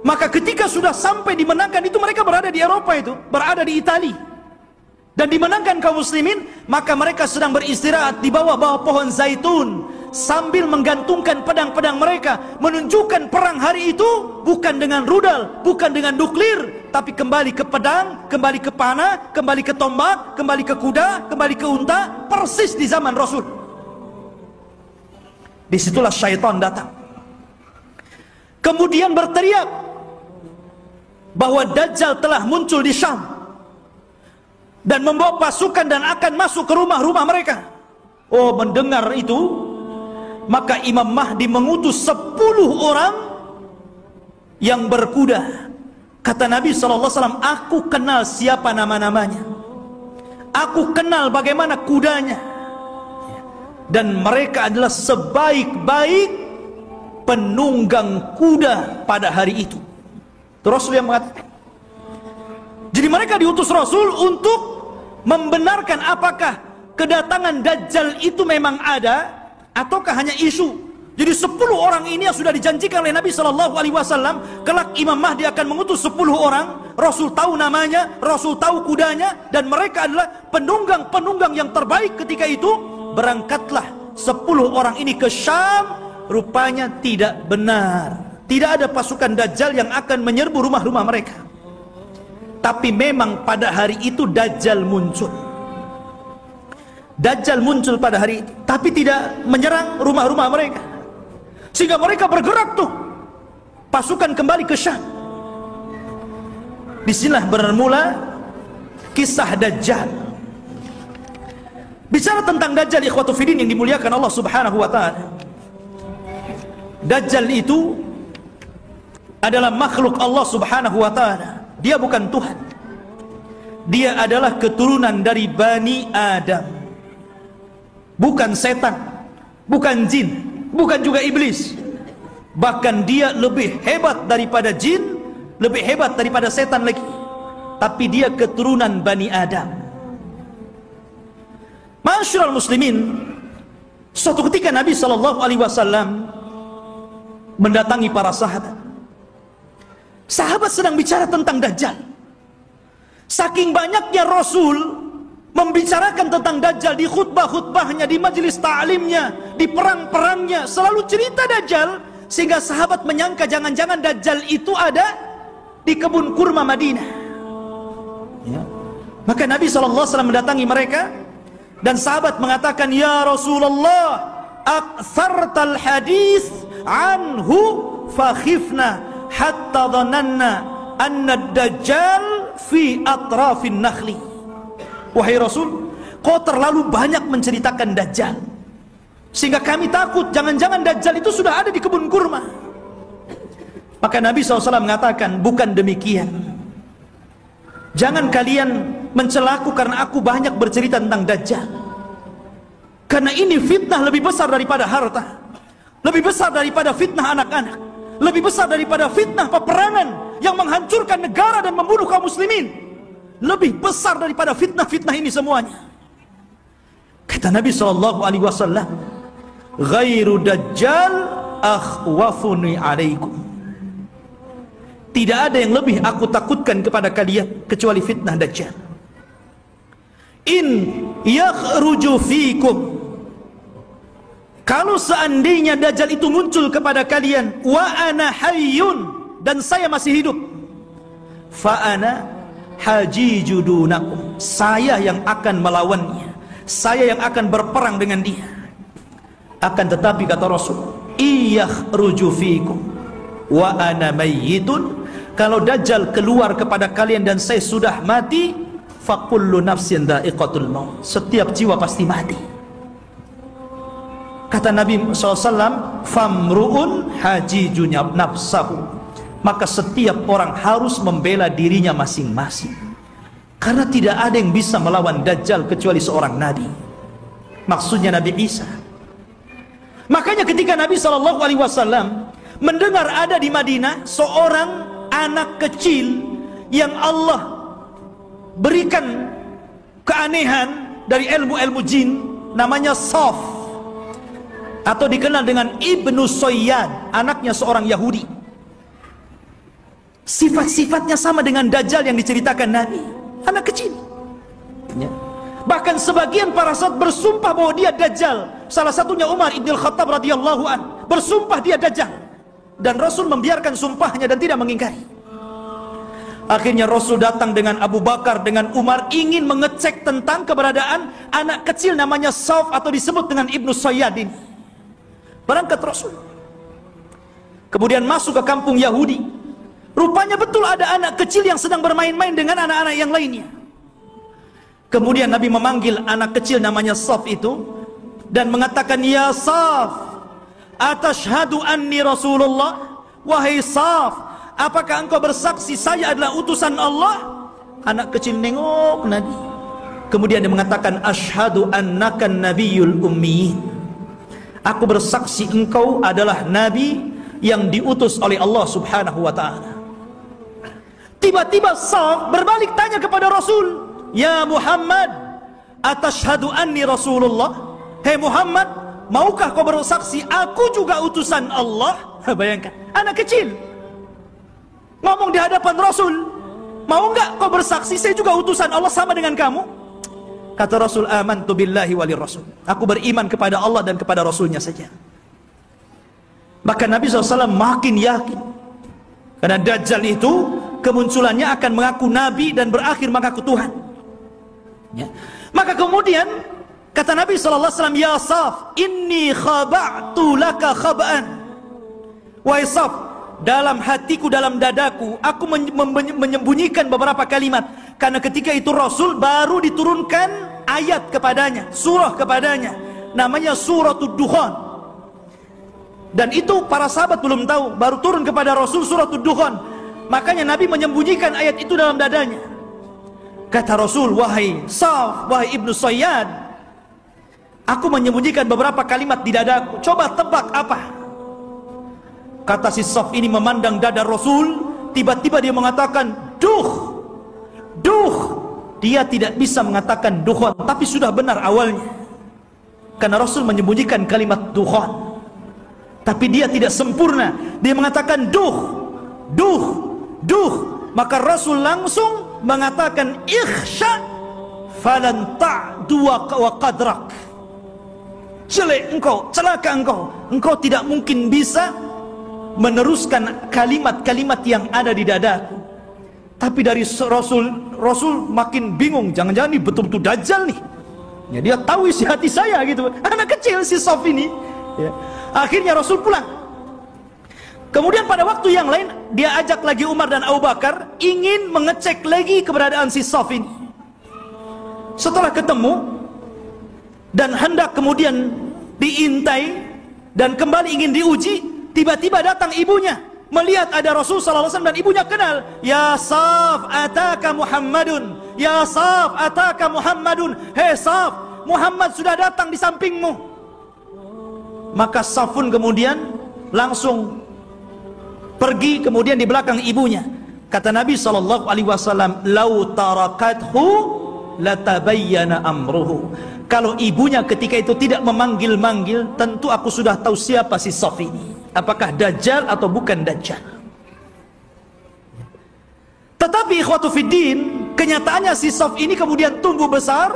maka ketika sudah sampai dimenangkan itu, mereka berada di Eropa, itu berada di Itali. dan dimenangkan kaum muslimin, maka mereka sedang beristirahat di bawah-bawah pohon zaitun sambil menggantungkan pedang-pedang mereka, menunjukkan perang hari itu bukan dengan rudal, bukan dengan nuklir, tapi kembali ke pedang, kembali ke panah, kembali ke tombak, kembali ke kuda, kembali ke unta, persis di zaman Rasul. Disitulah syaitan datang, kemudian berteriak bahwa Dajjal telah muncul di Syam dan membawa pasukan dan akan masuk ke rumah-rumah mereka. Oh, mendengar itu, maka Imam Mahdi mengutus 10 orang yang berkuda. Kata Nabi SAW, aku kenal siapa nama-namanya, aku kenal bagaimana kudanya, dan mereka adalah sebaik-baik penunggang kuda pada hari itu. Itu Rasul yang mengatakan. Jadi mereka diutus Rasul untuk membenarkan apakah kedatangan Dajjal itu memang ada ataukah hanya isu. Jadi 10 orang ini yang sudah dijanjikan oleh Nabi SAW, kelak Imam Mahdi akan mengutus 10 orang. Rasul tahu namanya, Rasul tahu kudanya, dan mereka adalah penunggang-penunggang yang terbaik ketika itu. Berangkatlah 10 orang ini ke Syam. Rupanya tidak benar, tidak ada pasukan Dajjal yang akan menyerbu rumah-rumah mereka. Tapi memang pada hari itu Dajjal muncul. Dajjal muncul pada hari itu, tapi tidak menyerang rumah-rumah mereka. Sehingga mereka bergerak tuh, pasukan kembali ke Syam. Disinilah bermula kisah Dajjal. Bicara tentang Dajjal, ikhwatu fiddin yang dimuliakan Allah Subhanahu wa ta'ala, Dajjal itu adalah makhluk Allah Subhanahu wa ta'ala. Dia bukan Tuhan. Dia adalah keturunan dari Bani Adam, bukan setan, bukan jin, bukan juga iblis. Bahkan dia lebih hebat daripada jin, lebih hebat daripada setan lagi. Tapi dia keturunan Bani Adam. Ma'asyiral muslimin, suatu ketika Nabi SAW mendatangi para sahabat. Sahabat sedang bicara tentang Dajjal. Saking banyaknya Rasul membicarakan tentang Dajjal di khutbah-khutbahnya, di majelis ta'limnya, di perang-perangnya, selalu cerita Dajjal, sehingga sahabat menyangka jangan-jangan Dajjal itu ada di kebun kurma Madinah. Ya. Maka Nabi SAW mendatangi mereka, dan sahabat mengatakan, ya Rasulullah, aktsartal hadis anhu fakhifna hatta dhananna anna ad-dajjal fi atrafin nakhli. Wahai Rasul, kau terlalu banyak menceritakan Dajjal, sehingga kami takut jangan-jangan Dajjal itu sudah ada di kebun kurma. Maka Nabi SAW mengatakan, bukan demikian. Jangan kalian mencelaku karena aku banyak bercerita tentang Dajjal, karena ini fitnah lebih besar daripada harta, lebih besar daripada fitnah anak-anak, lebih besar daripada fitnah peperangan yang menghancurkan negara dan membunuh kaum muslimin. Lebih besar daripada fitnah-fitnah ini semuanya. Kata Nabi SAW, ghairu Dajjal akhwafuni alaikum. Tidak ada yang lebih aku takutkan kepada kalian kecuali fitnah Dajjal. In yakhruju fikum, kalau seandainya Dajjal itu muncul kepada kalian, wa ana hayyun, dan saya masih hidup, fa ana hajiju dunakum, saya yang akan melawannya, saya yang akan berperang dengan dia. Akan tetapi kata Rasul, iyakhruju fikum wa ana mayyitun, kalau Dajjal keluar kepada kalian dan saya sudah mati, fa kullu nafsin dha'iqatul maut, setiap jiwa pasti mati. Kata Nabi SAW, famru'un hajijunya nafsahu, maka setiap orang harus membela dirinya masing-masing, karena tidak ada yang bisa melawan Dajjal kecuali seorang Nabi, maksudnya Nabi Isa. Makanya ketika Nabi SAW mendengar ada di Madinah seorang anak kecil yang Allah berikan keanehan dari ilmu-ilmu jin, namanya Saf, atau dikenal dengan Ibnu Soyyad, anaknya seorang Yahudi. Sifat-sifatnya sama dengan Dajjal yang diceritakan Nabi, anak kecil. Ya. Dan sebagian para sahabat bersumpah bahwa dia Dajjal. Salah satunya Umar ibn Khattab radhiyallahu an, bersumpah dia Dajjal. Dan Rasul membiarkan sumpahnya dan tidak mengingkari. Akhirnya Rasul datang dengan Abu Bakar, dengan Umar, ingin mengecek tentang keberadaan anak kecil namanya Sauf atau disebut dengan Ibnu Sayyadin. Berangkat Rasul, kemudian masuk ke kampung Yahudi. Rupanya betul ada anak kecil yang sedang bermain-main dengan anak-anak yang lainnya. Kemudian Nabi memanggil anak kecil namanya Sauf itu dan mengatakan, "Ya Sauf, atashhadu anni Rasulullah?" Wahai Sauf, apakah engkau bersaksi saya adalah utusan Allah? Anak kecil nengok Nabi. Kemudian dia mengatakan, "Asyhadu annaka nabiyyul ummiyin." Aku bersaksi engkau adalah nabi yang diutus oleh Allah Subhanahu wa taala. Tiba-tiba Sauf berbalik tanya kepada Rasul, "Ya Muhammad, atashhadu anni Rasulullah?" Hei Muhammad, maukah kau bersaksi aku juga utusan Allah? Bayangkan, anak kecil ngomong di hadapan Rasul, mau enggak kau bersaksi saya juga utusan Allah sama dengan kamu? Kata Rasul, "Amantu billahi walir rasul." Aku beriman kepada Allah dan kepada Rasulnya saja. Maka Nabi SAW makin yakin, karena Dajjal itu kemunculannya akan mengaku Nabi dan berakhir mengaku Tuhan. Ya. Maka kemudian kata Nabi SAW, "Ya Sauf, inni khaba'tu laka khaba'an." Wahai Sauf, dalam hatiku, dalam dadaku, aku menyembunyikan beberapa kalimat. Karena ketika itu Rasul baru diturunkan ayat kepadanya, surah kepadanya, namanya Suratul Dukhan. Dan itu para sahabat belum tahu, baru turun kepada Rasul Suratul Dukhan. Makanya Nabi menyembunyikan ayat itu dalam dadanya. Kata Rasul, "Wahai Sauf, wahai Ibnu Sayyad, aku menyembunyikan beberapa kalimat di dadaku. Coba tebak apa?" Kata si Sauf ini memandang dada Rasul. Tiba-tiba dia mengatakan, "Duh, duh." Dia tidak bisa mengatakan dukhan, tapi sudah benar awalnya, karena Rasul menyembunyikan kalimat dukhan, tapi dia tidak sempurna. Dia mengatakan duh, duh, duh. Maka Rasul langsung mengatakan, "Ikhsha falan ta'du wa qadrak." Jelek engkau, celaka engkau, engkau tidak mungkin bisa meneruskan kalimat-kalimat yang ada di dadaku. Tapi dari Rasul makin bingung, jangan-jangan ini betul-betul Dajjal nih. Ya, dia tahu isi hati saya gitu. Anak kecil si Sauf ini. Ya. Akhirnya Rasul pulang. Kemudian pada waktu yang lain dia ajak lagi Umar dan Abu Bakar ingin mengecek lagi keberadaan si Sauf ini. Setelah ketemu dan hendak kemudian diintai dan kembali ingin diuji, tiba-tiba datang ibunya. Melihat ada Rasul sallallahu alaihi wasallam dan ibunya kenal. "Ya Sauf, ataka Muhammadun. Ya Sauf, ataka Muhammadun." Hei Sauf, Muhammad sudah datang di sampingmu. Maka Sauf pun kemudian langsung pergi kemudian di belakang ibunya. Kata Nabi sallallahu alaihi wasallam, "Lau tarakathu latabayyana amruhu." Kalau ibunya ketika itu tidak memanggil-manggil, tentu aku sudah tahu siapa si Sauf ini. Apakah Dajjal atau bukan Dajjal. Tetapi ikhwatu fiddin, kenyataannya si Sauf ini kemudian tumbuh besar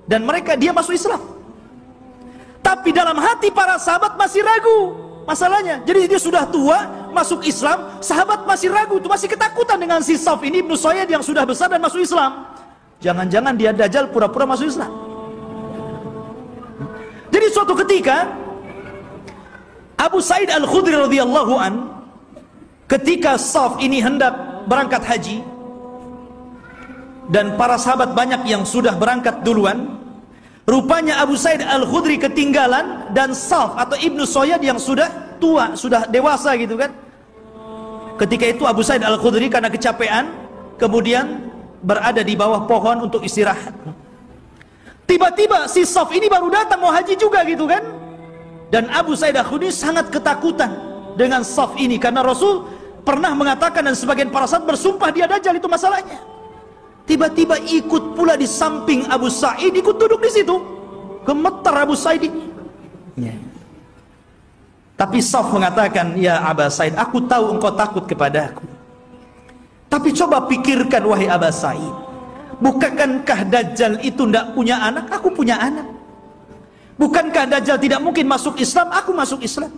dan dia masuk Islam. Tapi dalam hati para sahabat masih ragu masalahnya. Jadi dia sudah tua, masuk Islam, sahabat masih ragu, itu masih ketakutan dengan si Sauf ini Ibnu Sayyad yang sudah besar dan masuk Islam. Jangan-jangan dia Dajjal pura-pura masuk Islam. Jadi suatu ketika Abu Sa'id Al-Khudri radhiyallahu an, ketika Sauf ini hendak berangkat haji dan para sahabat banyak yang sudah berangkat duluan, rupanya Abu Sa'id Al-Khudri ketinggalan dan Sauf atau Ibnu Sayyad yang sudah tua, sudah dewasa gitu kan. Ketika itu Abu Sa'id Al-Khudri karena kecapean kemudian berada di bawah pohon untuk istirahat. Tiba-tiba si Sauf ini baru datang mau haji juga gitu kan. Dan Abu Sa'id Al-Khudri sangat ketakutan dengan Sauf ini, karena Rasul pernah mengatakan dan sebagian para sahabat bersumpah dia Dajjal, itu masalahnya. Tiba-tiba ikut pula di samping Abu Sa'id, ikut duduk di situ. Gemetar Abu Sa'id ini. Ya. Tapi Sauf mengatakan, "Ya Abu Sa'id, aku tahu engkau takut kepada aku. Tapi coba pikirkan wahai Abu Sa'id, Bukankah Dajjal itu tidak punya anak? Aku punya anak. Bukankah Dajjal tidak mungkin masuk Islam? Aku masuk Islam.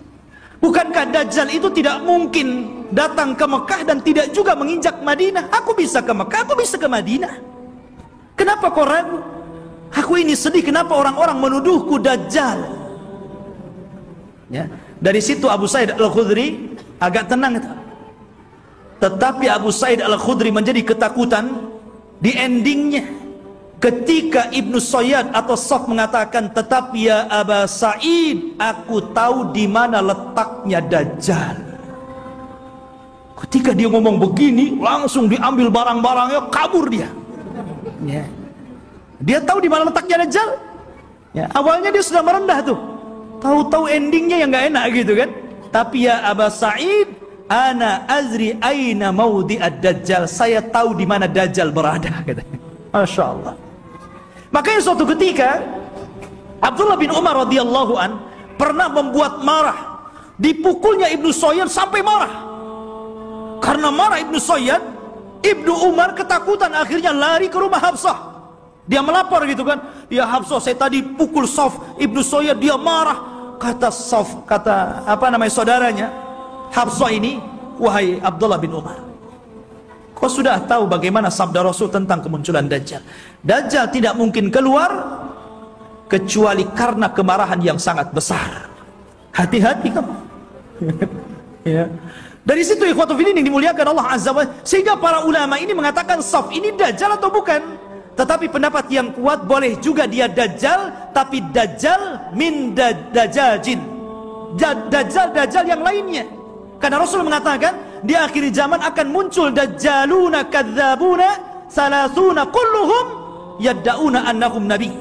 Bukankah Dajjal itu tidak mungkin datang ke Mekah dan tidak juga menginjak Madinah? Aku bisa ke Mekah, aku bisa ke Madinah. Kenapa kau ragu? Aku ini sedih, kenapa orang-orang menuduhku Dajjal? Ya, dari situ Abu Sa'id Al-Khudri agak tenang itu. Tetapi Abu Sa'id Al-Khudri menjadi ketakutan di endingnya ketika Ibnu Sayyad atau Saf mengatakan, tetapi ya Aba Sa'id, aku tahu di mana letaknya Dajjal. Ketika dia ngomong begini, langsung diambil barang-barangnya, kabur dia. Ya. Dia tahu di mana letaknya Dajjal. Ya. Awalnya dia sudah merendah tuh, tahu-tahu endingnya yang nggak enak gitu kan. Tapi ya Aba Sa'id, ana azri aina maudhi'ad Dajjal, saya tahu di mana Dajjal berada, katanya. Masya Allah. Makanya suatu ketika Abdullah bin Umar radhiyallahu an pernah membuat marah, dipukulnya Ibnu Sayyad sampai marah. Karena marah Ibnu Sayyad, Ibnu Umar ketakutan, akhirnya lari ke rumah Hafsah. Dia melapor gitu kan, ya Hafsah, saya tadi pukul Saf, Ibnu Sayyad dia marah. Kata Saf, kata saudaranya Hafsah ini, wahai Abdullah bin Umar, kau sudah tahu bagaimana sabda Rasul tentang kemunculan Dajjal. Dajjal tidak mungkin keluar kecuali karena kemarahan yang sangat besar. Hati-hati kamu. Ya. Dari situ ikhwatu fillah yang dimuliakan Allah Azza wa Jalla, sehingga para ulama ini mengatakan Saf ini Dajjal atau bukan. Tetapi pendapat yang kuat, boleh juga dia Dajjal, tapi Dajjal min Dajjajin, Dajjal yang lainnya. Karena Rasul mengatakan di akhir zaman akan muncul dajjaluna kadzabuna salasuna kulluhum yad'una annahum nabi.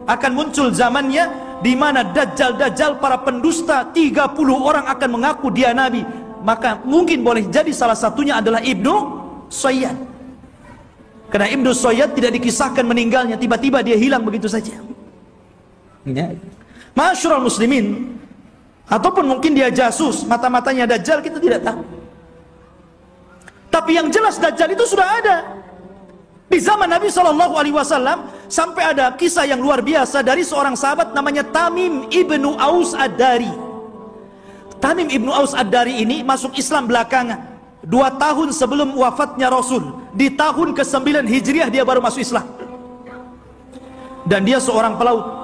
Akan muncul zamannya di mana dajjal para pendusta 30 orang akan mengaku dia nabi. Maka mungkin boleh jadi salah satunya adalah Ibnu Sayyad. Karena Ibnu Sayyad tidak dikisahkan meninggalnya, tiba-tiba dia hilang begitu saja. Ya. Ma'asyiral muslimin, ataupun mungkin dia jasus, mata-matanya Dajjal, kita tidak tahu. Tapi yang jelas Dajjal itu sudah ada. Di zaman Nabi SAW sampai ada kisah yang luar biasa dari seorang sahabat namanya Tamim ibnu Aus Ad-Dari. Tamim ibnu Aus Ad-Dari ini masuk Islam belakangan, 2 tahun sebelum wafatnya Rasul. Di tahun ke-9 Hijriah dia baru masuk Islam. Dan dia seorang pelaut.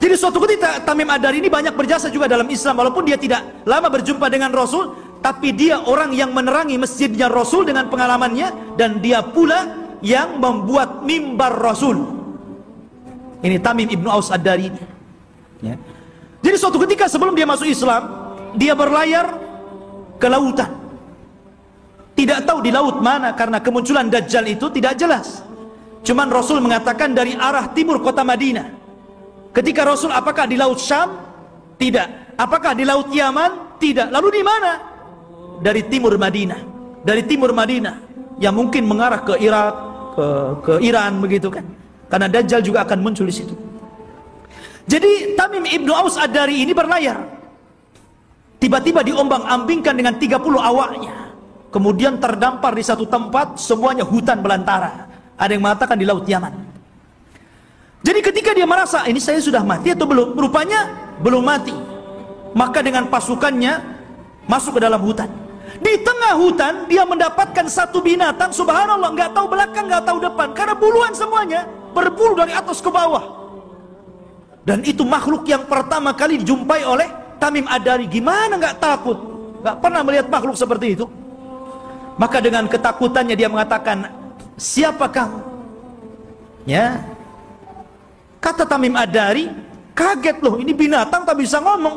Jadi suatu ketika Tamim Ad-Dari ini banyak berjasa juga dalam Islam, walaupun dia tidak lama berjumpa dengan Rasul, tapi dia orang yang menerangi masjidnya Rasul dengan pengalamannya, dan dia pula yang membuat mimbar Rasul. Ini Tamim ibnu Aus Ad-Dari. Ya. Jadi suatu ketika sebelum dia masuk Islam, dia berlayar ke lautan. Tidak tahu di laut mana, karena kemunculan Dajjal itu tidak jelas. Cuman Rasul mengatakan dari arah timur kota Madinah. Ketika Rasul, apakah di laut Syam? Tidak. Apakah di laut Yaman? Tidak. Lalu di mana? Dari timur Madinah. Dari timur Madinah yang mungkin mengarah ke Irak, ke Iran begitu kan. Karena Dajjal juga akan muncul di situ. Jadi Tamim ibnu Aus Ad-Dari ini berlayar. Tiba-tiba diombang-ambingkan dengan 30 awaknya. Kemudian terdampar di satu tempat, semuanya hutan belantara. Ada yang mengatakan di laut Yaman. Jadi ketika dia merasa, ini saya sudah mati atau belum? Rupanya belum mati. Maka dengan pasukannya masuk ke dalam hutan. Di tengah hutan dia mendapatkan satu binatang, subhanallah, nggak tahu belakang, nggak tahu depan, karena buluan semuanya, berbulu dari atas ke bawah. Dan itu makhluk yang pertama kali dijumpai oleh Tamim Ad-Dari. Gimana nggak takut? Nggak pernah melihat makhluk seperti itu. Maka dengan ketakutannya dia mengatakan, siapa kamu? Ya. Kata Tamim Ad-Dari, kaget loh, ini binatang tak bisa ngomong.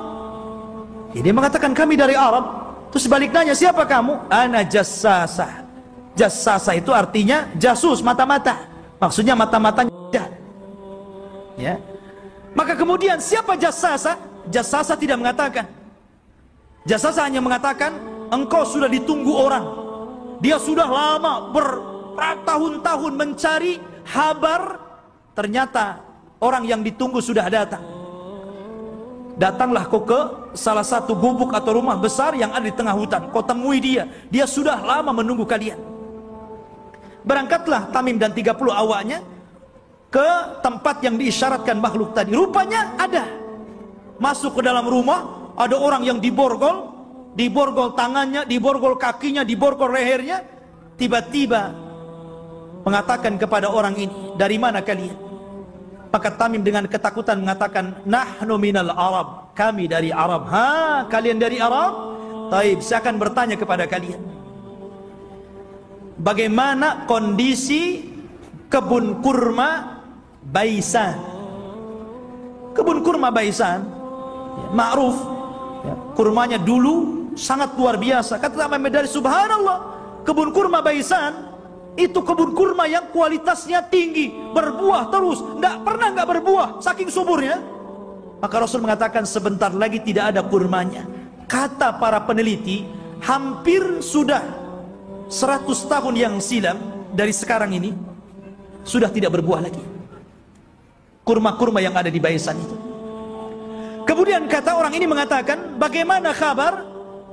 Ya, dia mengatakan kami dari Arab. Terus balik nanya, siapa kamu? Ana jassasa. Jassasa itu artinya jasus, mata-mata. Maksudnya mata-matanya. Ya. Maka kemudian siapa jassasa? Jassasa tidak mengatakan. Jassasa hanya mengatakan, engkau sudah ditunggu orang. Dia sudah lama bertahun-tahun mencari kabar, ternyata orang yang ditunggu sudah datang. Datanglah kau ke salah satu gubuk atau rumah besar yang ada di tengah hutan. Kau temui dia. Dia sudah lama menunggu kalian. Berangkatlah Tamim dan 30 awaknya ke tempat yang diisyaratkan makhluk tadi. Rupanya ada. Masuk ke dalam rumah, ada orang yang diborgol tangannya, diborgol kakinya, diborgol lehernya. Tiba-tiba mengatakan kepada orang ini, dari mana kalian? Maka Tamim dengan ketakutan mengatakan, nahnu minal Arab, kami dari Arab. Ha, kalian dari Arab? Taib, saya akan bertanya kepada kalian, bagaimana kondisi kebun kurma Baisan? Kebun kurma Baisan, ma'ruf, kurmanya dulu sangat luar biasa. Kata Imam Madari, subhanallah, kebun kurma Baisan itu kebun kurma yang kualitasnya tinggi, berbuah terus, tidak pernah nggak berbuah, saking suburnya. Maka Rasul mengatakan sebentar lagi tidak ada kurmanya. Kata para peneliti, hampir sudah 100 tahun yang silam dari sekarang ini sudah tidak berbuah lagi kurma-kurma yang ada di Baisan itu. Kemudian kata orang ini mengatakan, bagaimana kabar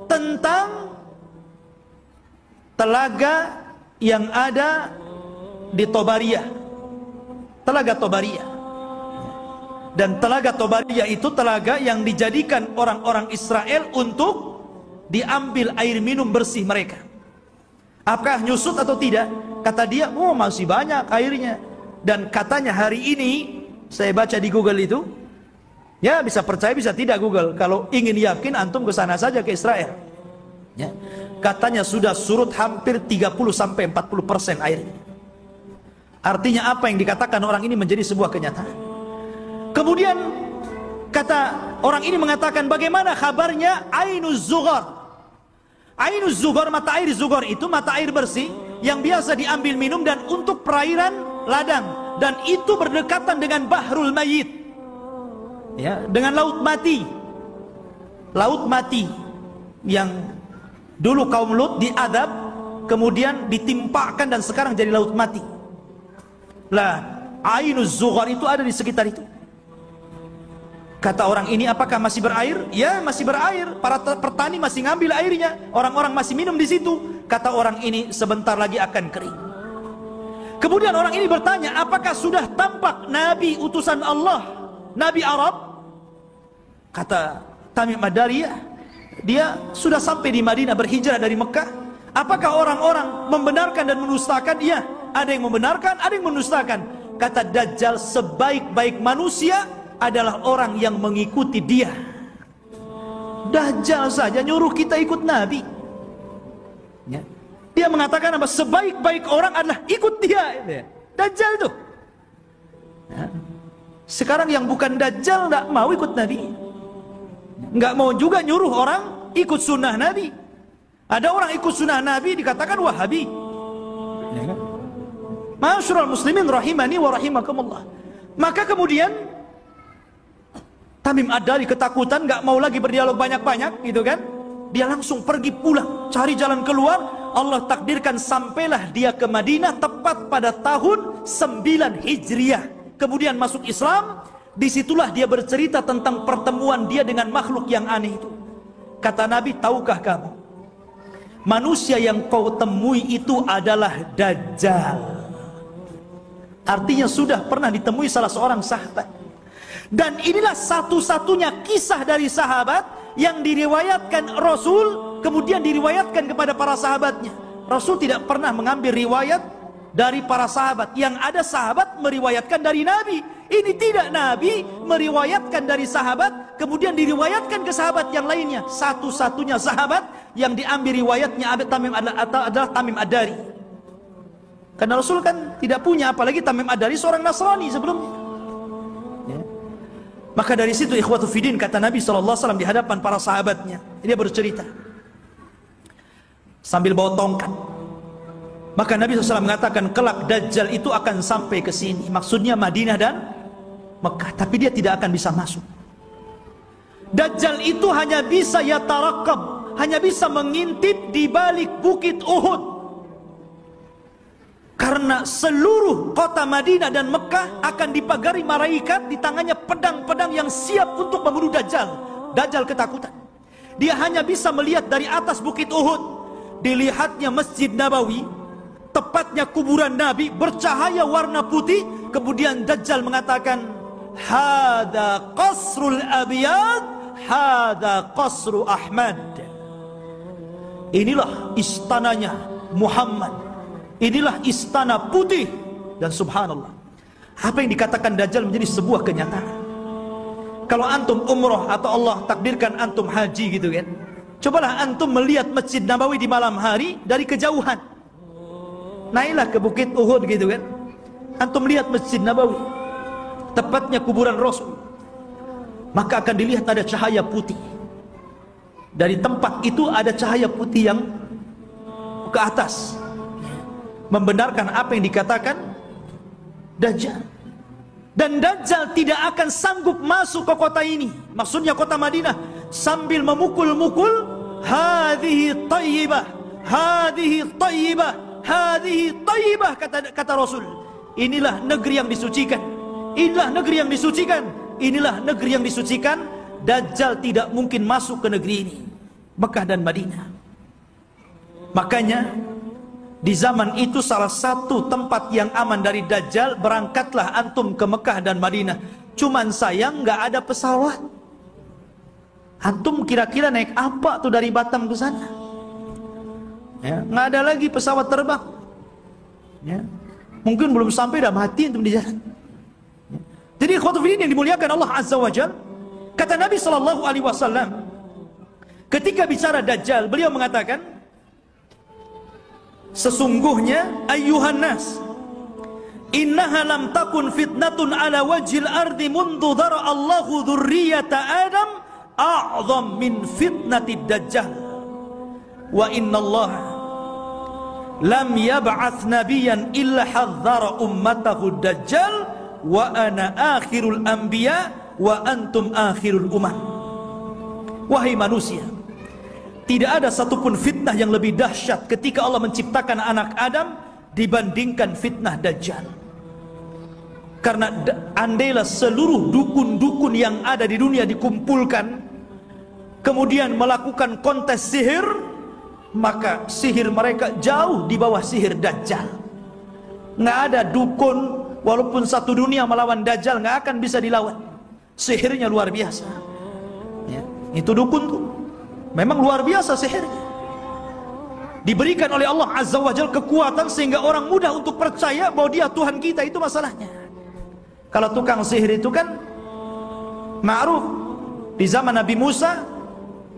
tentang telaga yang ada di Tobariyah, telaga Tobariyah. Dan telaga Tobariyah itu telaga yang dijadikan orang-orang Israel untuk diambil air minum bersih mereka. Apakah nyusut atau tidak? Kata dia, oh masih banyak airnya. Dan katanya hari ini, saya baca di Google itu, ya bisa percaya bisa tidak Google, kalau ingin yakin antum ke sana saja ke Israel. Ya. Katanya sudah surut hampir 30-40% airnya. Artinya apa yang dikatakan orang ini menjadi sebuah kenyataan. Kemudian kata orang ini mengatakan, bagaimana kabarnya Ainuz Zughar? Ainuz Zughar, mata air Zughar itu mata air bersih yang biasa diambil minum dan untuk perairan ladang, dan itu berdekatan dengan Bahrul Mayyit, ya, dengan laut mati. Laut mati yang dulu kaum Lut diadab, kemudian ditimpakan dan sekarang jadi laut mati. Lah, Ainuz Zughar itu ada di sekitar itu. Kata orang ini, apakah masih berair? Ya, masih berair. Para petani masih ngambil airnya. Orang-orang masih minum di situ. Kata orang ini, sebentar lagi akan kering. Kemudian orang ini bertanya, apakah sudah tampak Nabi utusan Allah, Nabi Arab? Kata Tamim Ad-Dari, dia sudah sampai di Madinah, berhijrah dari Mekah. Apakah orang-orang membenarkan dan mendustakan? Iya, ada yang membenarkan, ada yang mendustakan. Kata Dajjal, sebaik-baik manusia adalah orang yang mengikuti dia. Dajjal saja nyuruh kita ikut Nabi, ya. Dia mengatakan apa? Sebaik-baik orang adalah ikut dia. Dajjal itu, ya. Sekarang yang bukan Dajjal tidak mau ikut Nabi, nggak mau juga nyuruh orang ikut sunnah Nabi. Ada orang ikut sunnah Nabi dikatakan Wahabi, ya kan? Ma'asyiral muslimin rahimani wa rahimakumullah. Maka kemudian Tamim Ad-Dari ketakutan, nggak mau lagi berdialog banyak-banyak, gitu kan? Dia langsung pergi pulang, cari jalan keluar. Allah takdirkan sampailah dia ke Madinah tepat pada tahun 9 Hijriah. Kemudian masuk Islam. Disitulah dia bercerita tentang pertemuan dia dengan makhluk yang aneh itu. Kata Nabi, tahukah kamu, manusia yang kau temui itu adalah Dajjal. Artinya sudah pernah ditemui salah seorang sahabat. Dan inilah satu-satunya kisah dari sahabat yang diriwayatkan Rasul, kemudian diriwayatkan kepada para sahabatnya. Rasul tidak pernah mengambil riwayat dari para sahabat. Yang ada sahabat meriwayatkan dari Nabi. Ini tidak, Nabi meriwayatkan dari sahabat, kemudian diriwayatkan ke sahabat yang lainnya. Satu-satunya sahabat yang diambil riwayatnya adalah Tamim Ad-Dari. Karena Rasul kan tidak punya, apalagi Tamim Ad-Dari seorang Nasrani sebelumnya, ya. Maka dari situ ikhwatu fiddin, kata Nabi SAW di hadapan para sahabatnya, dia bercerita sambil bawa tongkat. Maka Nabi SAW mengatakan, kelak Dajjal itu akan sampai ke sini. Maksudnya Madinah dan Mekah, tapi dia tidak akan bisa masuk. Dajjal itu hanya bisa yatarakab, hanya bisa mengintip di balik bukit Uhud. Karena seluruh kota Madinah dan Mekah akan dipagari malaikat, di tangannya pedang-pedang yang siap untuk membunuh Dajjal. Dajjal ketakutan. Dia hanya bisa melihat dari atas bukit Uhud. Dilihatnya Masjid Nabawi, tepatnya kuburan Nabi, bercahaya warna putih. Kemudian Dajjal mengatakan, hada qasrul abiyad, hada qasru Ahmad. Inilah istananya Muhammad, inilah istana putih. Dan subhanallah, apa yang dikatakan Dajjal menjadi sebuah kenyataan. Kalau antum umroh atau Allah takdirkan antum haji gitu kan, cobalah antum melihat Masjid Nabawi di malam hari dari kejauhan. Naiklah ke Bukit Uhud gitu kan, antum lihat Masjid Nabawi, tepatnya kuburan Rasul, maka akan dilihat ada cahaya putih. Dari tempat itu ada cahaya putih yang ke atas, membenarkan apa yang dikatakan Dajjal. Dan Dajjal tidak akan sanggup masuk ke kota ini, maksudnya kota Madinah, sambil memukul-mukul, hadhihi tayyibah, hadhihi tayyibah, hadhihi tayyibah, kata Rasul. Inilah negeri yang disucikan, inilah negeri yang disucikan, inilah negeri yang disucikan. Dajjal tidak mungkin masuk ke negeri ini, Mekah dan Madinah. Makanya di zaman itu salah satu tempat yang aman dari Dajjal, berangkatlah antum ke Mekah dan Madinah. Cuman sayang nggak ada pesawat. Antum kira-kira naik apa tuh dari Batam ke sana? Ya, nggak ada lagi pesawat terbang. Ya, mungkin belum sampai dah mati antum di jalan. Ya. Jadi ikhwatufiddin yang dimuliakan Allah Azza wa Jalla, kata Nabi Sallallahu Alaihi Wasallam ketika bicara Dajjal, beliau mengatakan, sesungguhnya ayyuhan nas, innaha lam takun fitnatun ala wajhil ardi mundu dhara Allahu dzurriyyata Adam a'zam min fitnatid Dajjal, wa inna Allah lam yab'ats nabiyyan illa hadzara ummatahu Dajjal wa ana akhirul anbiya wa antum akhirul umam. Wahai manusia, tidak ada satupun fitnah yang lebih dahsyat ketika Allah menciptakan anak Adam dibandingkan fitnah Dajjal. Karena andailah seluruh dukun-dukun yang ada di dunia dikumpulkan, kemudian melakukan kontes sihir, maka sihir mereka jauh di bawah sihir Dajjal. Nggak ada dukun, walaupun satu dunia melawan Dajjal, nggak akan bisa dilawan. Sihirnya luar biasa. Ya, itu dukun tuh memang luar biasa sihirnya. Diberikan oleh Allah Azza wa Jalla kekuatan sehingga orang mudah untuk percaya bahwa dia Tuhan kita, itu masalahnya. Kalau tukang sihir itu kan ma'ruf di zaman Nabi Musa.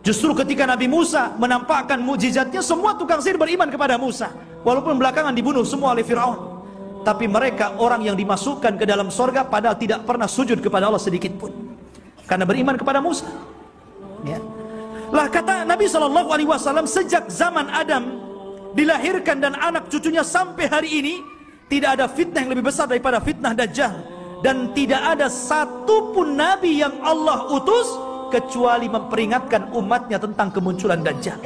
Justru ketika Nabi Musa menampakkan mukjizatnya, semua tukang sihir beriman kepada Musa, walaupun belakangan dibunuh semua oleh Fir'aun. Tapi mereka orang yang dimasukkan ke dalam sorga padahal tidak pernah sujud kepada Allah sedikit pun, karena beriman kepada Musa. Ya. Lah kata Nabi SAW, sejak zaman Adam dilahirkan dan anak cucunya sampai hari ini, tidak ada fitnah yang lebih besar daripada fitnah Dajjal. Dan tidak ada satupun Nabi yang Allah utus kecuali memperingatkan umatnya tentang kemunculan Dajjal.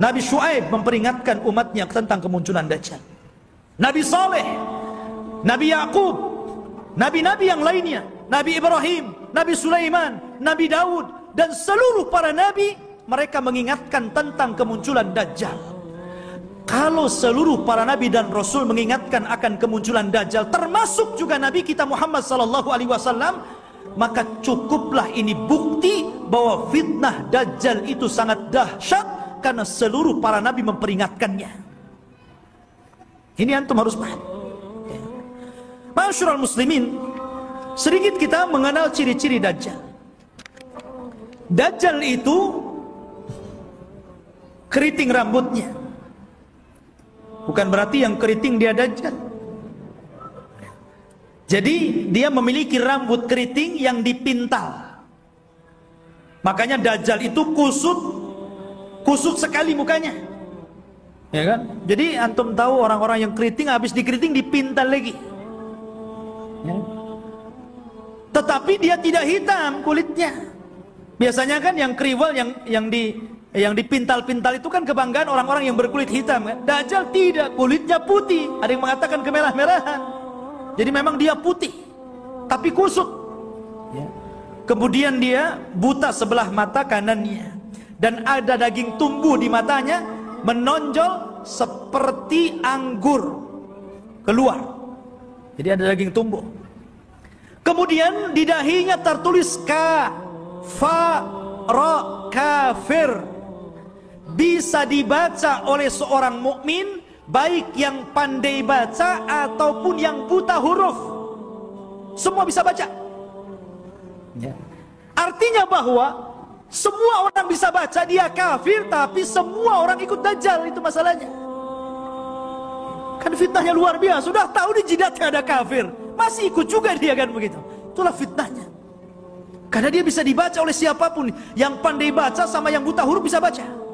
Nabi Syuaib memperingatkan umatnya tentang kemunculan Dajjal. Nabi Saleh, Nabi Yakub, Nabi-Nabi yang lainnya, Nabi Ibrahim, Nabi Sulaiman, Nabi Daud, dan seluruh para Nabi, mereka mengingatkan tentang kemunculan Dajjal. Kalau seluruh para Nabi dan Rasul mengingatkan akan kemunculan Dajjal, termasuk juga Nabi kita Muhammad SAW, maka cukuplah ini bukti bahwa fitnah Dajjal itu sangat dahsyat, karena seluruh para Nabi memperingatkannya. Ini antum harus paham. Ma'asyiral muslimin, sedikit kita mengenal ciri-ciri Dajjal. Dajjal itu keriting rambutnya. Bukan berarti yang keriting dia Dajjal. Jadi dia memiliki rambut keriting yang dipintal. Makanya Dajjal itu kusut sekali mukanya. Ya kan? Jadi antum tahu orang-orang yang keriting, habis dikeriting dipintal lagi. Ya. Tetapi dia tidak hitam kulitnya. Biasanya kan yang kriwal, yang dipintal-pintal itu kan kebanggaan orang-orang yang berkulit hitam kan? Dajjal tidak, kulitnya putih. Ada yang mengatakan kemerah-merahan. Jadi memang dia putih, tapi kusut. Ya. Kemudian dia buta sebelah mata kanannya, dan ada daging tumbuh di matanya, menonjol seperti anggur keluar. Jadi ada daging tumbuh. Kemudian di dahinya tertulis kafara, kafir. Bisa dibaca oleh seorang mukmin, baik yang pandai baca ataupun yang buta huruf. Semua bisa baca. Ya. Artinya bahwa semua orang bisa baca, dia kafir, tapi semua orang ikut Dajjal, itu masalahnya. Kan fitnahnya luar biasa. Sudah tahu di jidatnya ada kafir, masih ikut juga dia, kan begitu. Itulah fitnahnya. Karena dia bisa dibaca oleh siapapun. Yang pandai baca sama yang buta huruf bisa baca.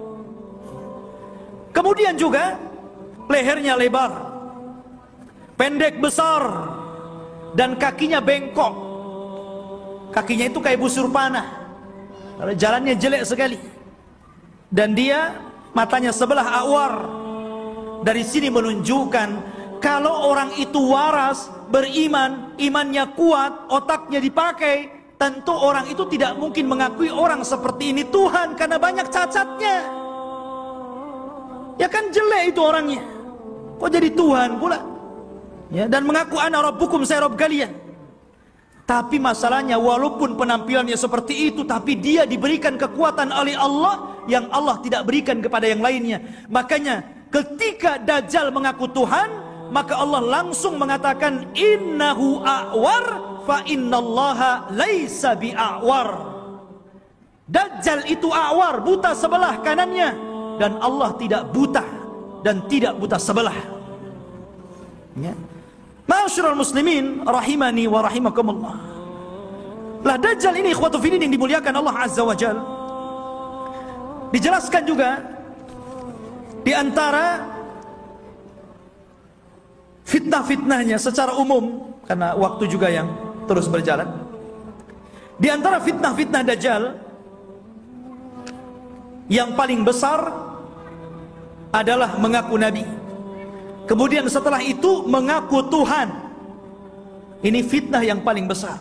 Kemudian juga lehernya lebar, pendek besar, dan kakinya bengkok. Kakinya itu kayak busur panah. Jalannya jelek sekali. Dan dia matanya sebelah awar. Dari sini menunjukkan kalau orang itu waras, beriman, imannya kuat, otaknya dipakai, tentu orang itu tidak mungkin mengakui orang seperti ini Tuhan, karena banyak cacatnya. Ya kan jelek itu orangnya, kok jadi Tuhan pula? Ya, dan mengaku ana rabbukum, saya Rabb kalian. Tapi masalahnya walaupun penampilannya seperti itu, tapi dia diberikan kekuatan oleh Allah yang Allah tidak berikan kepada yang lainnya. Makanya ketika Dajjal mengaku Tuhan, maka Allah langsung mengatakan innahu a'war fa innallaha laisa bi'a'war. Dajjal itu a'war, buta sebelah kanannya, dan Allah tidak buta dan tidak buta sebelah. Ya. Ma'asyiral muslimin rahimani wa rahimakumullah. Lah Dajjal ini ikhwatu fillah yang dimuliakan Allah Azza wa Jalla. Dijelaskan juga di antara fitnah-fitnahnya secara umum, karena waktu juga yang terus berjalan. Di antara fitnah-fitnah Dajjal yang paling besar adalah mengaku nabi. Kemudian setelah itu mengaku Tuhan. Ini fitnah yang paling besar.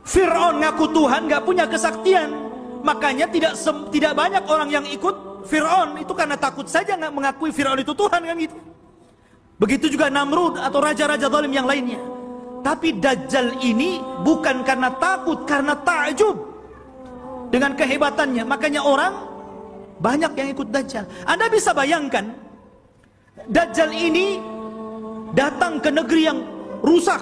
Fir'aun ngaku Tuhan, gak punya kesaktian. Makanya tidak banyak orang yang ikut Fir'aun. Itu karena takut saja nggak mengakui Fir'aun itu Tuhan, kan gitu. Begitu juga Namrud atau raja-raja zalim yang lainnya. Tapi Dajjal ini bukan karena takut, karena ta'jub dengan kehebatannya. Makanya orang banyak yang ikut Dajjal. Anda bisa bayangkan, Dajjal ini datang ke negeri yang rusak.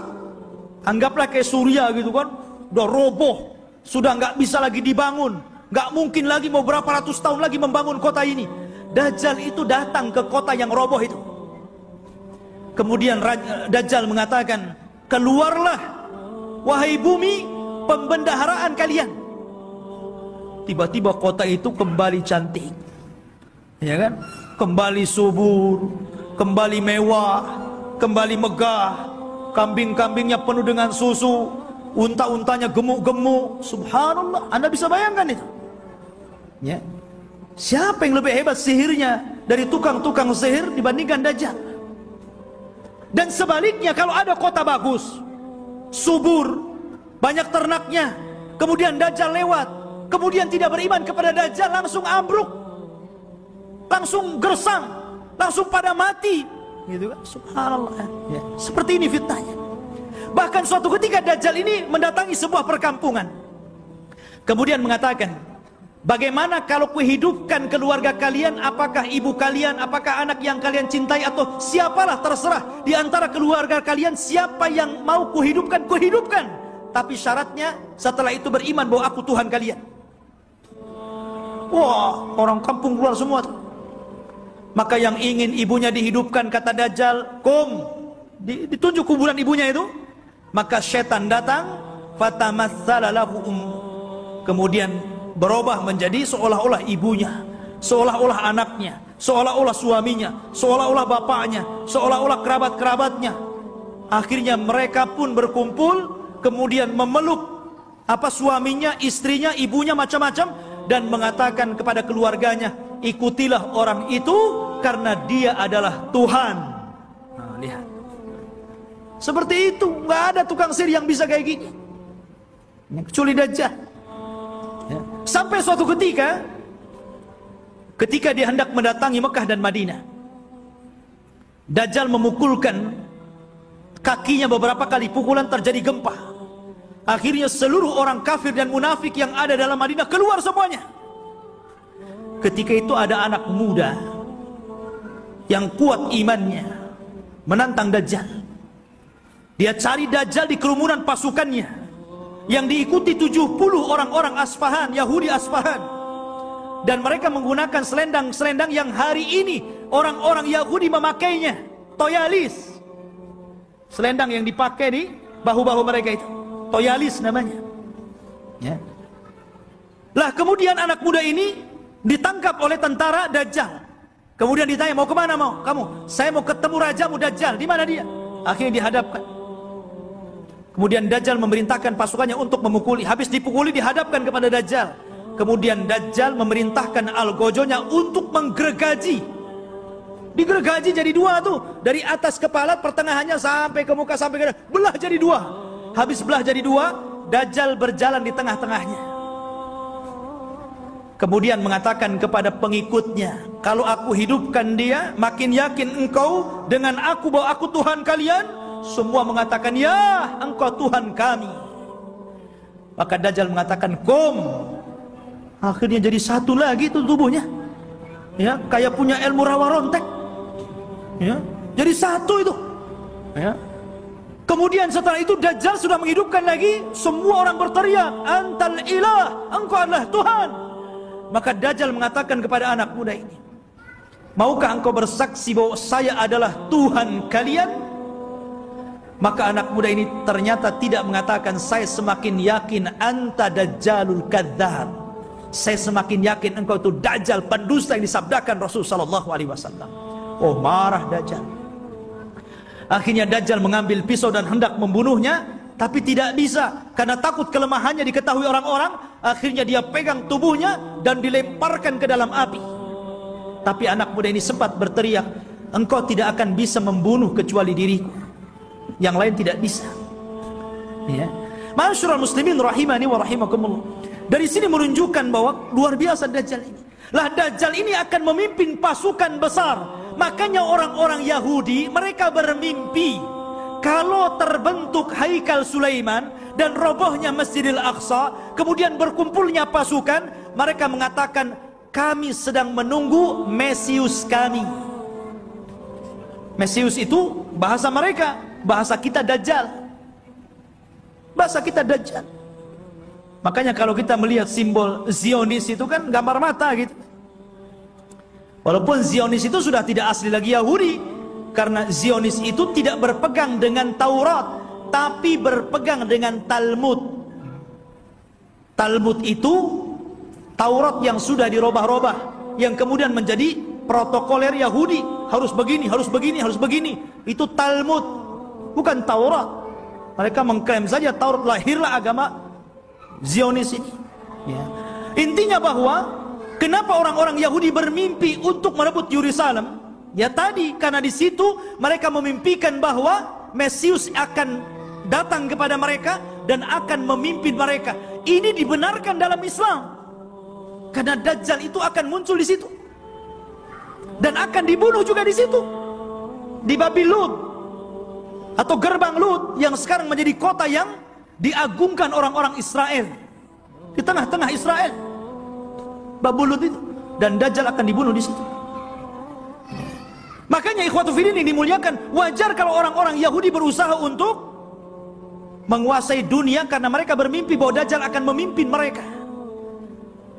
Anggaplah kayak Suriah gitu kan, udah roboh, sudah nggak bisa lagi dibangun, nggak mungkin lagi mau berapa ratus tahun lagi membangun kota ini. Dajjal itu datang ke kota yang roboh itu. Kemudian Dajjal mengatakan, keluarlah wahai bumi, pembendaharaan kalian. Tiba-tiba kota itu kembali cantik, ya kan? Kembali subur, kembali mewah, kembali megah. Kambing-kambingnya penuh dengan susu, unta-untanya gemuk-gemuk. Subhanallah, Anda bisa bayangkan itu? Ya. Siapa yang lebih hebat sihirnya dari tukang-tukang sihir dibandingkan Dajjal? Dan sebaliknya, kalau ada kota bagus, subur, banyak ternaknya, kemudian Dajjal lewat, kemudian tidak beriman kepada Dajjal, langsung ambruk, langsung gersang, langsung pada mati, gitu kan? Subhanallah. Ya. Seperti ini fitnahnya. Bahkan suatu ketika Dajjal ini mendatangi sebuah perkampungan, kemudian mengatakan, bagaimana kalau kuhidupkan keluarga kalian? Apakah ibu kalian, apakah anak yang kalian cintai, atau siapalah terserah di antara keluarga kalian, siapa yang mau kuhidupkan, kuhidupkan. Tapi syaratnya setelah itu beriman bahwa aku Tuhan kalian. Wah, orang kampung keluar semua tuh. Maka yang ingin ibunya dihidupkan, kata Dajjal, ditunjuk kuburan ibunya itu. Maka setan datang, fatamatsala lahu kemudian berubah menjadi seolah-olah ibunya, seolah-olah anaknya, seolah-olah suaminya, seolah-olah bapaknya, seolah-olah kerabat-kerabatnya. Akhirnya mereka pun berkumpul, kemudian memeluk suaminya, istrinya, ibunya, macam-macam, dan mengatakan kepada keluarganya, ikutilah orang itu karena dia adalah Tuhan. Nah, lihat. Seperti itu, nggak ada tukang sihir yang bisa kayak gini, kecuali Dajjal. Ya. Sampai suatu ketika dia hendak mendatangi Mekah dan Madinah, Dajjal memukulkan kakinya beberapa kali, pukulan terjadi gempa. Akhirnya seluruh orang kafir dan munafik yang ada dalam Madinah keluar semuanya. Ketika itu ada anak muda yang kuat imannya menantang Dajjal. Dia cari Dajjal di kerumunan pasukannya yang diikuti 70 orang-orang Asfahan, Yahudi Asfahan. Dan mereka menggunakan selendang-selendang yang hari ini orang-orang Yahudi memakainya, toyalis. Selendang yang dipakai di bahu-bahu mereka itu, toyalis namanya. Ya. Lah kemudian anak muda ini ditangkap oleh tentara Dajjal. Kemudian ditanya, mau kemana mau kamu? Saya mau ketemu rajamu Dajjal. Di mana dia? Akhirnya dihadapkan. Kemudian Dajjal memerintahkan pasukannya untuk memukuli. Habis dipukuli dihadapkan kepada Dajjal. Kemudian Dajjal memerintahkan algojonya untuk menggergaji. Digergaji jadi dua tuh. Dari atas kepala pertengahannya sampai ke muka sampai ke belah jadi dua. Habis belah jadi dua, Dajjal berjalan di tengah-tengahnya. Kemudian mengatakan kepada pengikutnya, kalau aku hidupkan dia, makin yakin engkau dengan aku bahwa aku Tuhan kalian. Semua mengatakan, ya engkau Tuhan kami. Maka Dajjal mengatakan, kum. Akhirnya jadi satu lagi itu tubuhnya, ya, kayak punya ilmu rawa rontek, ya, jadi satu itu, ya. Kemudian setelah itu Dajjal sudah menghidupkan lagi. Semua orang berteriak, antal ilah, engkau adalah Tuhan. Maka Dajjal mengatakan kepada anak muda ini, maukah engkau bersaksi bahwa saya adalah Tuhan kalian? Maka anak muda ini ternyata tidak mengatakan, saya semakin yakin anta dajjalul kadzdzab. Saya semakin yakin engkau itu Dajjal, pendusta yang disabdakan Rasul sallallahu alaihi wasallam. Oh, marah Dajjal. Akhirnya Dajjal mengambil pisau dan hendak membunuhnya, tapi tidak bisa karena takut kelemahannya diketahui orang-orang. Akhirnya dia pegang tubuhnya dan dilemparkan ke dalam api. Tapi anak muda ini sempat berteriak, engkau tidak akan bisa membunuh kecuali diriku, yang lain tidak bisa. Ya. Ma'asyiral muslimin rahimani wa rahimakumullah. Dari sini menunjukkan bahwa luar biasa Dajjal ini. Lah Dajjal ini akan memimpin pasukan besar. Makanya orang-orang Yahudi mereka bermimpi kalau terbentuk Haikal Sulaiman dan robohnya Masjidil Aqsa, kemudian berkumpulnya pasukan, mereka mengatakan, kami sedang menunggu Mesius kami. Mesius itu bahasa mereka, bahasa kita Dajjal. Bahasa kita Dajjal. Makanya kalau kita melihat simbol Zionis itu kan gambar mata gitu. Walaupun Zionis itu sudah tidak asli lagi Yahudi, karena Zionis itu tidak berpegang dengan Taurat, tapi berpegang dengan Talmud. Talmud itu Taurat yang sudah dirobah-robah, yang kemudian menjadi protokoler Yahudi, harus begini, harus begini, harus begini. Itu Talmud, bukan Taurat. Mereka mengklaim saja Taurat, lahirlah agama Zionis ini. Ya. Intinya bahwa kenapa orang-orang Yahudi bermimpi untuk merebut Yerusalem? Ya tadi karena di situ mereka memimpikan bahwa Mesius akan datang kepada mereka dan akan memimpin mereka. Ini dibenarkan dalam Islam. Karena Dajjal itu akan muncul di situ dan akan dibunuh juga di situ, di Babil Lut atau gerbang Lut yang sekarang menjadi kota yang diagungkan orang-orang Israel. Di tengah-tengah Israel Babul Lut itu, dan Dajjal akan dibunuh di situ. Makanya ikhwatu fillah yang dimuliakan, wajar kalau orang-orang Yahudi berusaha untuk menguasai dunia karena mereka bermimpi bahwa Dajjal akan memimpin mereka.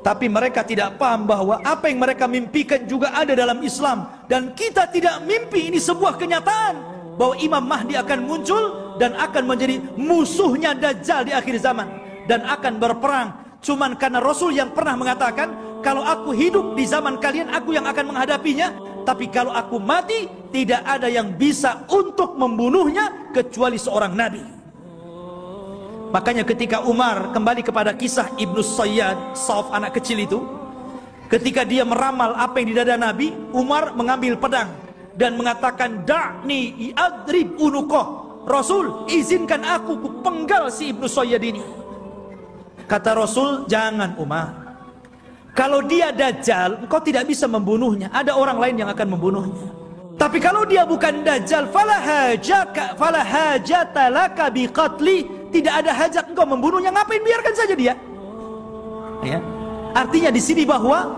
Tapi mereka tidak paham bahwa apa yang mereka mimpikan juga ada dalam Islam, dan kita tidak mimpi, ini sebuah kenyataan bahwa Imam Mahdi akan muncul dan akan menjadi musuhnya Dajjal di akhir zaman dan akan berperang. Cuman karena Rasul yang pernah mengatakan, kalau aku hidup di zaman kalian, aku yang akan menghadapinya, tapi kalau aku mati, tidak ada yang bisa untuk membunuhnya kecuali seorang nabi. Makanya ketika Umar kembali kepada kisah Ibnu Sayyad, Sauf anak kecil itu, ketika dia meramal apa yang di dada Nabi, Umar mengambil pedang dan mengatakan, da'ni adrib unuqah. Rasul, izinkan aku penggal si Ibnu Sayyad ini. Kata Rasul, jangan Umar, kalau dia Dajjal, engkau tidak bisa membunuhnya, ada orang lain yang akan membunuhnya. Tapi kalau dia bukan Dajjal, fala hajata laka biqatli, tidak ada hajat engkau membunuhnya, ngapain, biarkan saja dia. Ya. Artinya di sini bahwa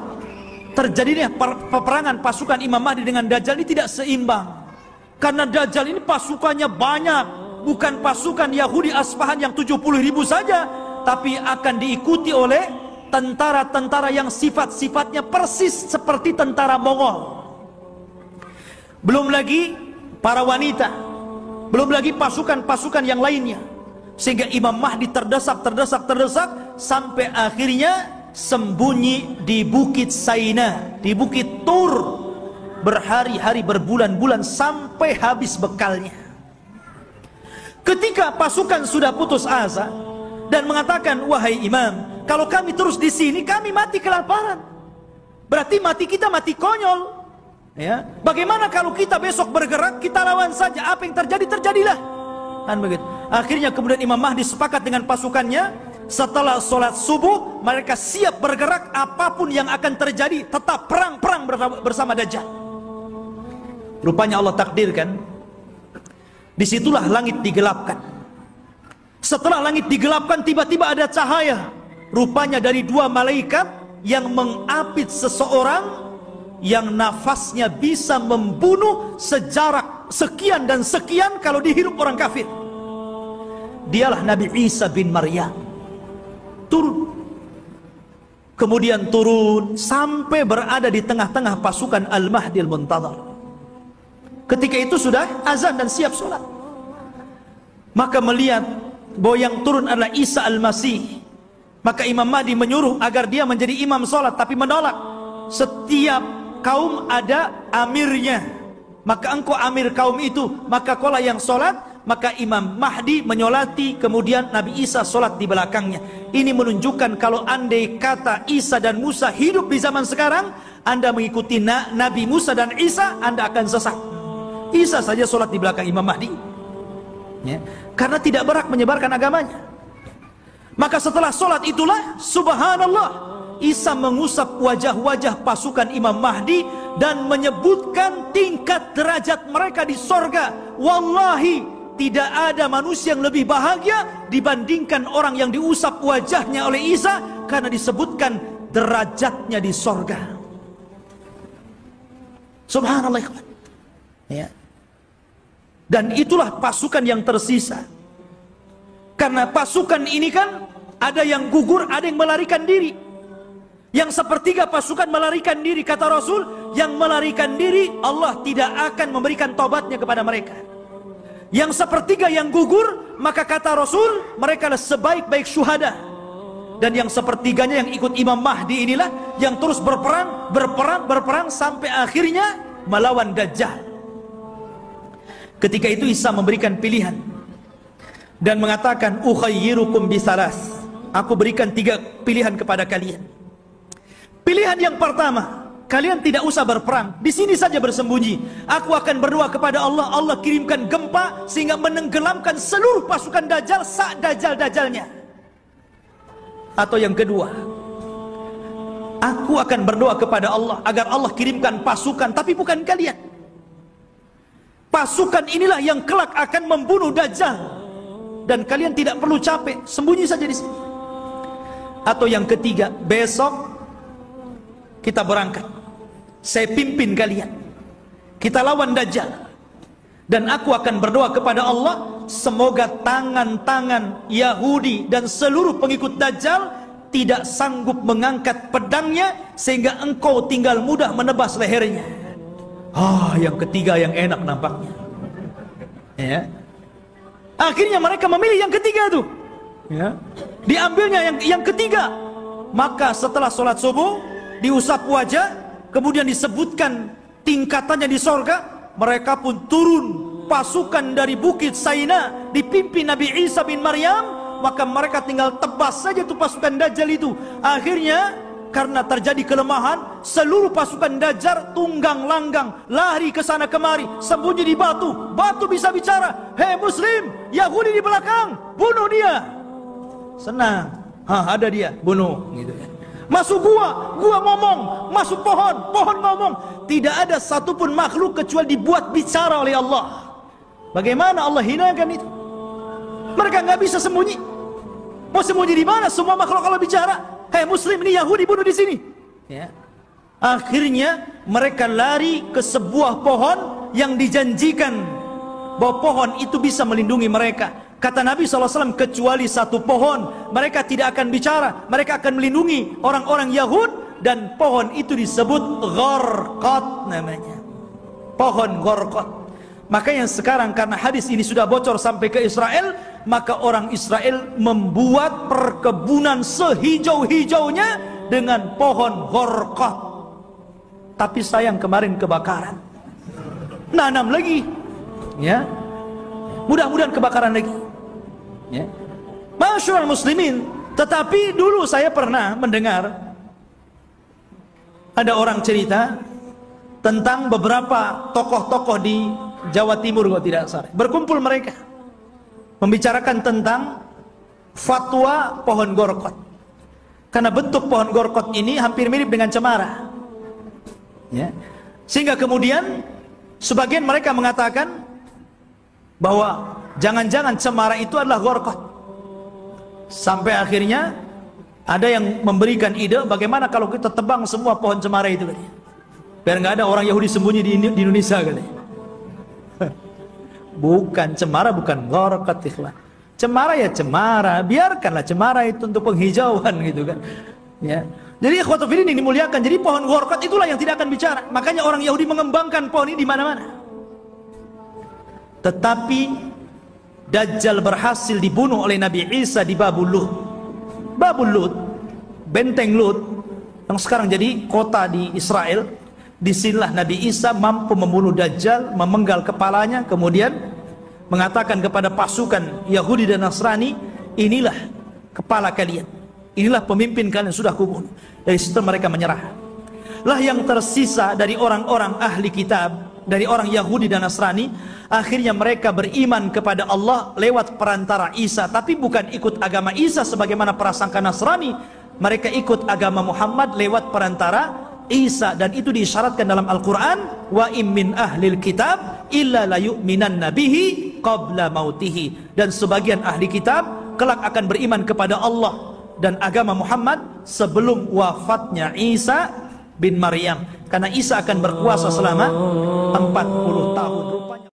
terjadinya peperangan pasukan Imam Mahdi dengan Dajjal ini tidak seimbang. Karena Dajjal ini pasukannya banyak, bukan pasukan Yahudi Asfahan yang 70.000 saja, tapi akan diikuti oleh tentara-tentara yang sifat-sifatnya persis seperti tentara Mongol. Belum lagi para wanita, belum lagi pasukan-pasukan yang lainnya. Sehingga Imam Mahdi terdesak sampai akhirnya sembunyi di Bukit Saina, di Bukit Tur, berhari-hari, berbulan-bulan sampai habis bekalnya. Ketika pasukan sudah putus asa dan mengatakan, wahai imam, kalau kami terus di sini kami mati kelaparan, berarti mati kita mati konyol. Ya, bagaimana kalau kita besok bergerak, kita lawan saja, apa yang terjadi terjadilah. Kan begitu. Akhirnya kemudian Imam Mahdi sepakat dengan pasukannya, setelah sholat subuh mereka siap bergerak, apapun yang akan terjadi tetap perang bersama Dajjal. Rupanya Allah takdirkan, disitulah langit digelapkan. Setelah langit digelapkan, tiba-tiba ada cahaya, rupanya dari 2 malaikat yang mengapit seseorang yang nafasnya bisa membunuh sejarak sekian dan sekian kalau dihirup orang kafir. Dialah Nabi Isa bin Maryam. Turun, kemudian turun sampai berada di tengah-tengah pasukan Al-Mahdi Al-Muntadhar. Ketika itu sudah azan dan siap sholat. Maka melihat bahwa yang turun adalah Isa Al-Masih, maka Imam Mahdi menyuruh agar dia menjadi imam sholat, tapi menolak. Setiap kaum ada amirnya, maka engkau amir kaum itu, maka kaulah yang sholat. Maka Imam Mahdi menyolati, kemudian Nabi Isa sholat di belakangnya. Ini menunjukkan kalau andai kata Isa dan Musa hidup di zaman sekarang, Anda mengikuti Nabi Musa dan Isa, Anda akan sesat. Isa saja sholat di belakang Imam Mahdi, ya, karena tidak berhak menyebarkan agamanya. Maka setelah sholat itulah, subhanallah, Isa mengusap wajah-wajah pasukan Imam Mahdi dan menyebutkan tingkat derajat mereka di sorga. Wallahi, tidak ada manusia yang lebih bahagia dibandingkan orang yang diusap wajahnya oleh Isa, karena disebutkan derajatnya di sorga. Subhanallah. Ya. Dan itulah pasukan yang tersisa. Karena pasukan ini kan ada yang gugur, ada yang melarikan diri. Yang sepertiga pasukan melarikan diri, kata Rasul, yang melarikan diri Allah tidak akan memberikan taubatnya kepada mereka. Yang sepertiga yang gugur, maka kata Rasul, mereka adalah sebaik-baik syuhada. Dan yang sepertiganya yang ikut Imam Mahdi inilah yang terus berperang sampai akhirnya melawan Dajjal. Ketika itu Isa memberikan pilihan dan mengatakan, ukhayyirukum bisalas, aku berikan 3 pilihan kepada kalian. Pilihan yang pertama, kalian tidak usah berperang, di sini saja bersembunyi. Aku akan berdoa kepada Allah, Allah kirimkan gempa sehingga menenggelamkan seluruh pasukan Dajjal Dajjal-Dajjalnya. Atau yang kedua, aku akan berdoa kepada Allah agar Allah kirimkan pasukan, tapi bukan kalian. Pasukan inilah yang kelak akan membunuh Dajjal, dan kalian tidak perlu capek, sembunyi saja di sini. Atau yang ketiga, besok kita berangkat, saya pimpin kalian, kita lawan Dajjal, dan aku akan berdoa kepada Allah, semoga tangan-tangan Yahudi dan seluruh pengikut Dajjal tidak sanggup mengangkat pedangnya sehingga engkau tinggal mudah menebas lehernya. Yang ketiga yang enak nampaknya, ya. Akhirnya mereka memilih yang ketiga itu, ya. Diambilnya yang ketiga. Maka setelah sholat subuh, diusap wajah, kemudian disebutkan tingkatannya di sorga, mereka pun turun, pasukan dari Bukit Saina dipimpin Nabi Isa bin Maryam, maka mereka tinggal tebas saja tuh pasukan Dajjal itu. Akhirnya karena terjadi kelemahan, seluruh pasukan Dajjal tunggang langgang, lari ke sana kemari, sembunyi di batu. Batu bisa bicara, hei muslim, Yahudi di belakang, bunuh dia. Senang, ada dia, bunuh gitu ya. Masuk gua, gua ngomong. Masuk pohon, pohon ngomong. Tidak ada satupun makhluk kecuali dibuat bicara oleh Allah. Bagaimana Allah hinakan itu? Mereka nggak bisa sembunyi. Mau sembunyi di mana? Semua makhluk Allah bicara. Hei Muslim, ini Yahudi bunuh di sini. Ya. Akhirnya mereka lari ke sebuah pohon yang dijanjikan bahwa pohon itu bisa melindungi mereka. Kata Nabi SAW, kecuali satu pohon mereka tidak akan bicara, mereka akan melindungi orang-orang Yahud. Dan pohon itu disebut Gharqad namanya, pohon Gharqad. Makanya sekarang karena hadis ini sudah bocor sampai ke Israel, maka orang Israel membuat perkebunan sehijau-hijaunya dengan pohon Gharqad. Tapi sayang kemarin kebakaran, nanam lagi, ya. Mudah-mudahan kebakaran lagi, ya. Masyaallah muslimin. Tetapi dulu saya pernah mendengar ada orang cerita tentang beberapa tokoh-tokoh di Jawa Timur kalau tidak salah. Berkumpul mereka membicarakan tentang fatwa pohon Gharqad. Karena bentuk pohon Gharqad ini hampir mirip dengan cemara. Ya. Sehingga kemudian sebagian mereka mengatakan bahwa jangan-jangan cemara itu adalah Gharqad. Sampai akhirnya ada yang memberikan ide, bagaimana kalau kita tebang semua pohon cemara itu, biar nggak ada orang Yahudi sembunyi di Indonesia, katanya. Bukan cemara, bukan Gharqad, ikhwan. Cemara ya cemara, biarkanlah cemara itu untuk penghijauan gitu kan. Ya. Jadi ikhwatu fillah ini dimuliakan. Jadi pohon Gharqad itulah yang tidak akan bicara. Makanya orang Yahudi mengembangkan pohon ini di mana-mana. Tetapi Dajjal berhasil dibunuh oleh Nabi Isa di Babul Lut. Babul Lut, benteng Lut yang sekarang jadi kota di Israel. Disinilah Nabi Isa mampu membunuh Dajjal, memenggal kepalanya, kemudian mengatakan kepada pasukan Yahudi dan Nasrani, inilah kepala kalian, inilah pemimpin kalian, sudah kubunuh. Dari situ mereka menyerah. Lah yang tersisa dari orang-orang ahli kitab, dari orang Yahudi dan Nasrani, akhirnya mereka beriman kepada Allah lewat perantara Isa. Tapi bukan ikut agama Isa sebagaimana prasangka Nasrani. Mereka ikut agama Muhammad lewat perantara Isa. Dan itu diisyaratkan dalam Al-Quran, wa im min ahlil kitab illa la yu'minan nabihi qabla mautihi. Dan sebagian ahli kitab kelak akan beriman kepada Allah dan agama Muhammad sebelum wafatnya Isa bin Maryam. Karena Isa akan berkuasa selama 40 tahun.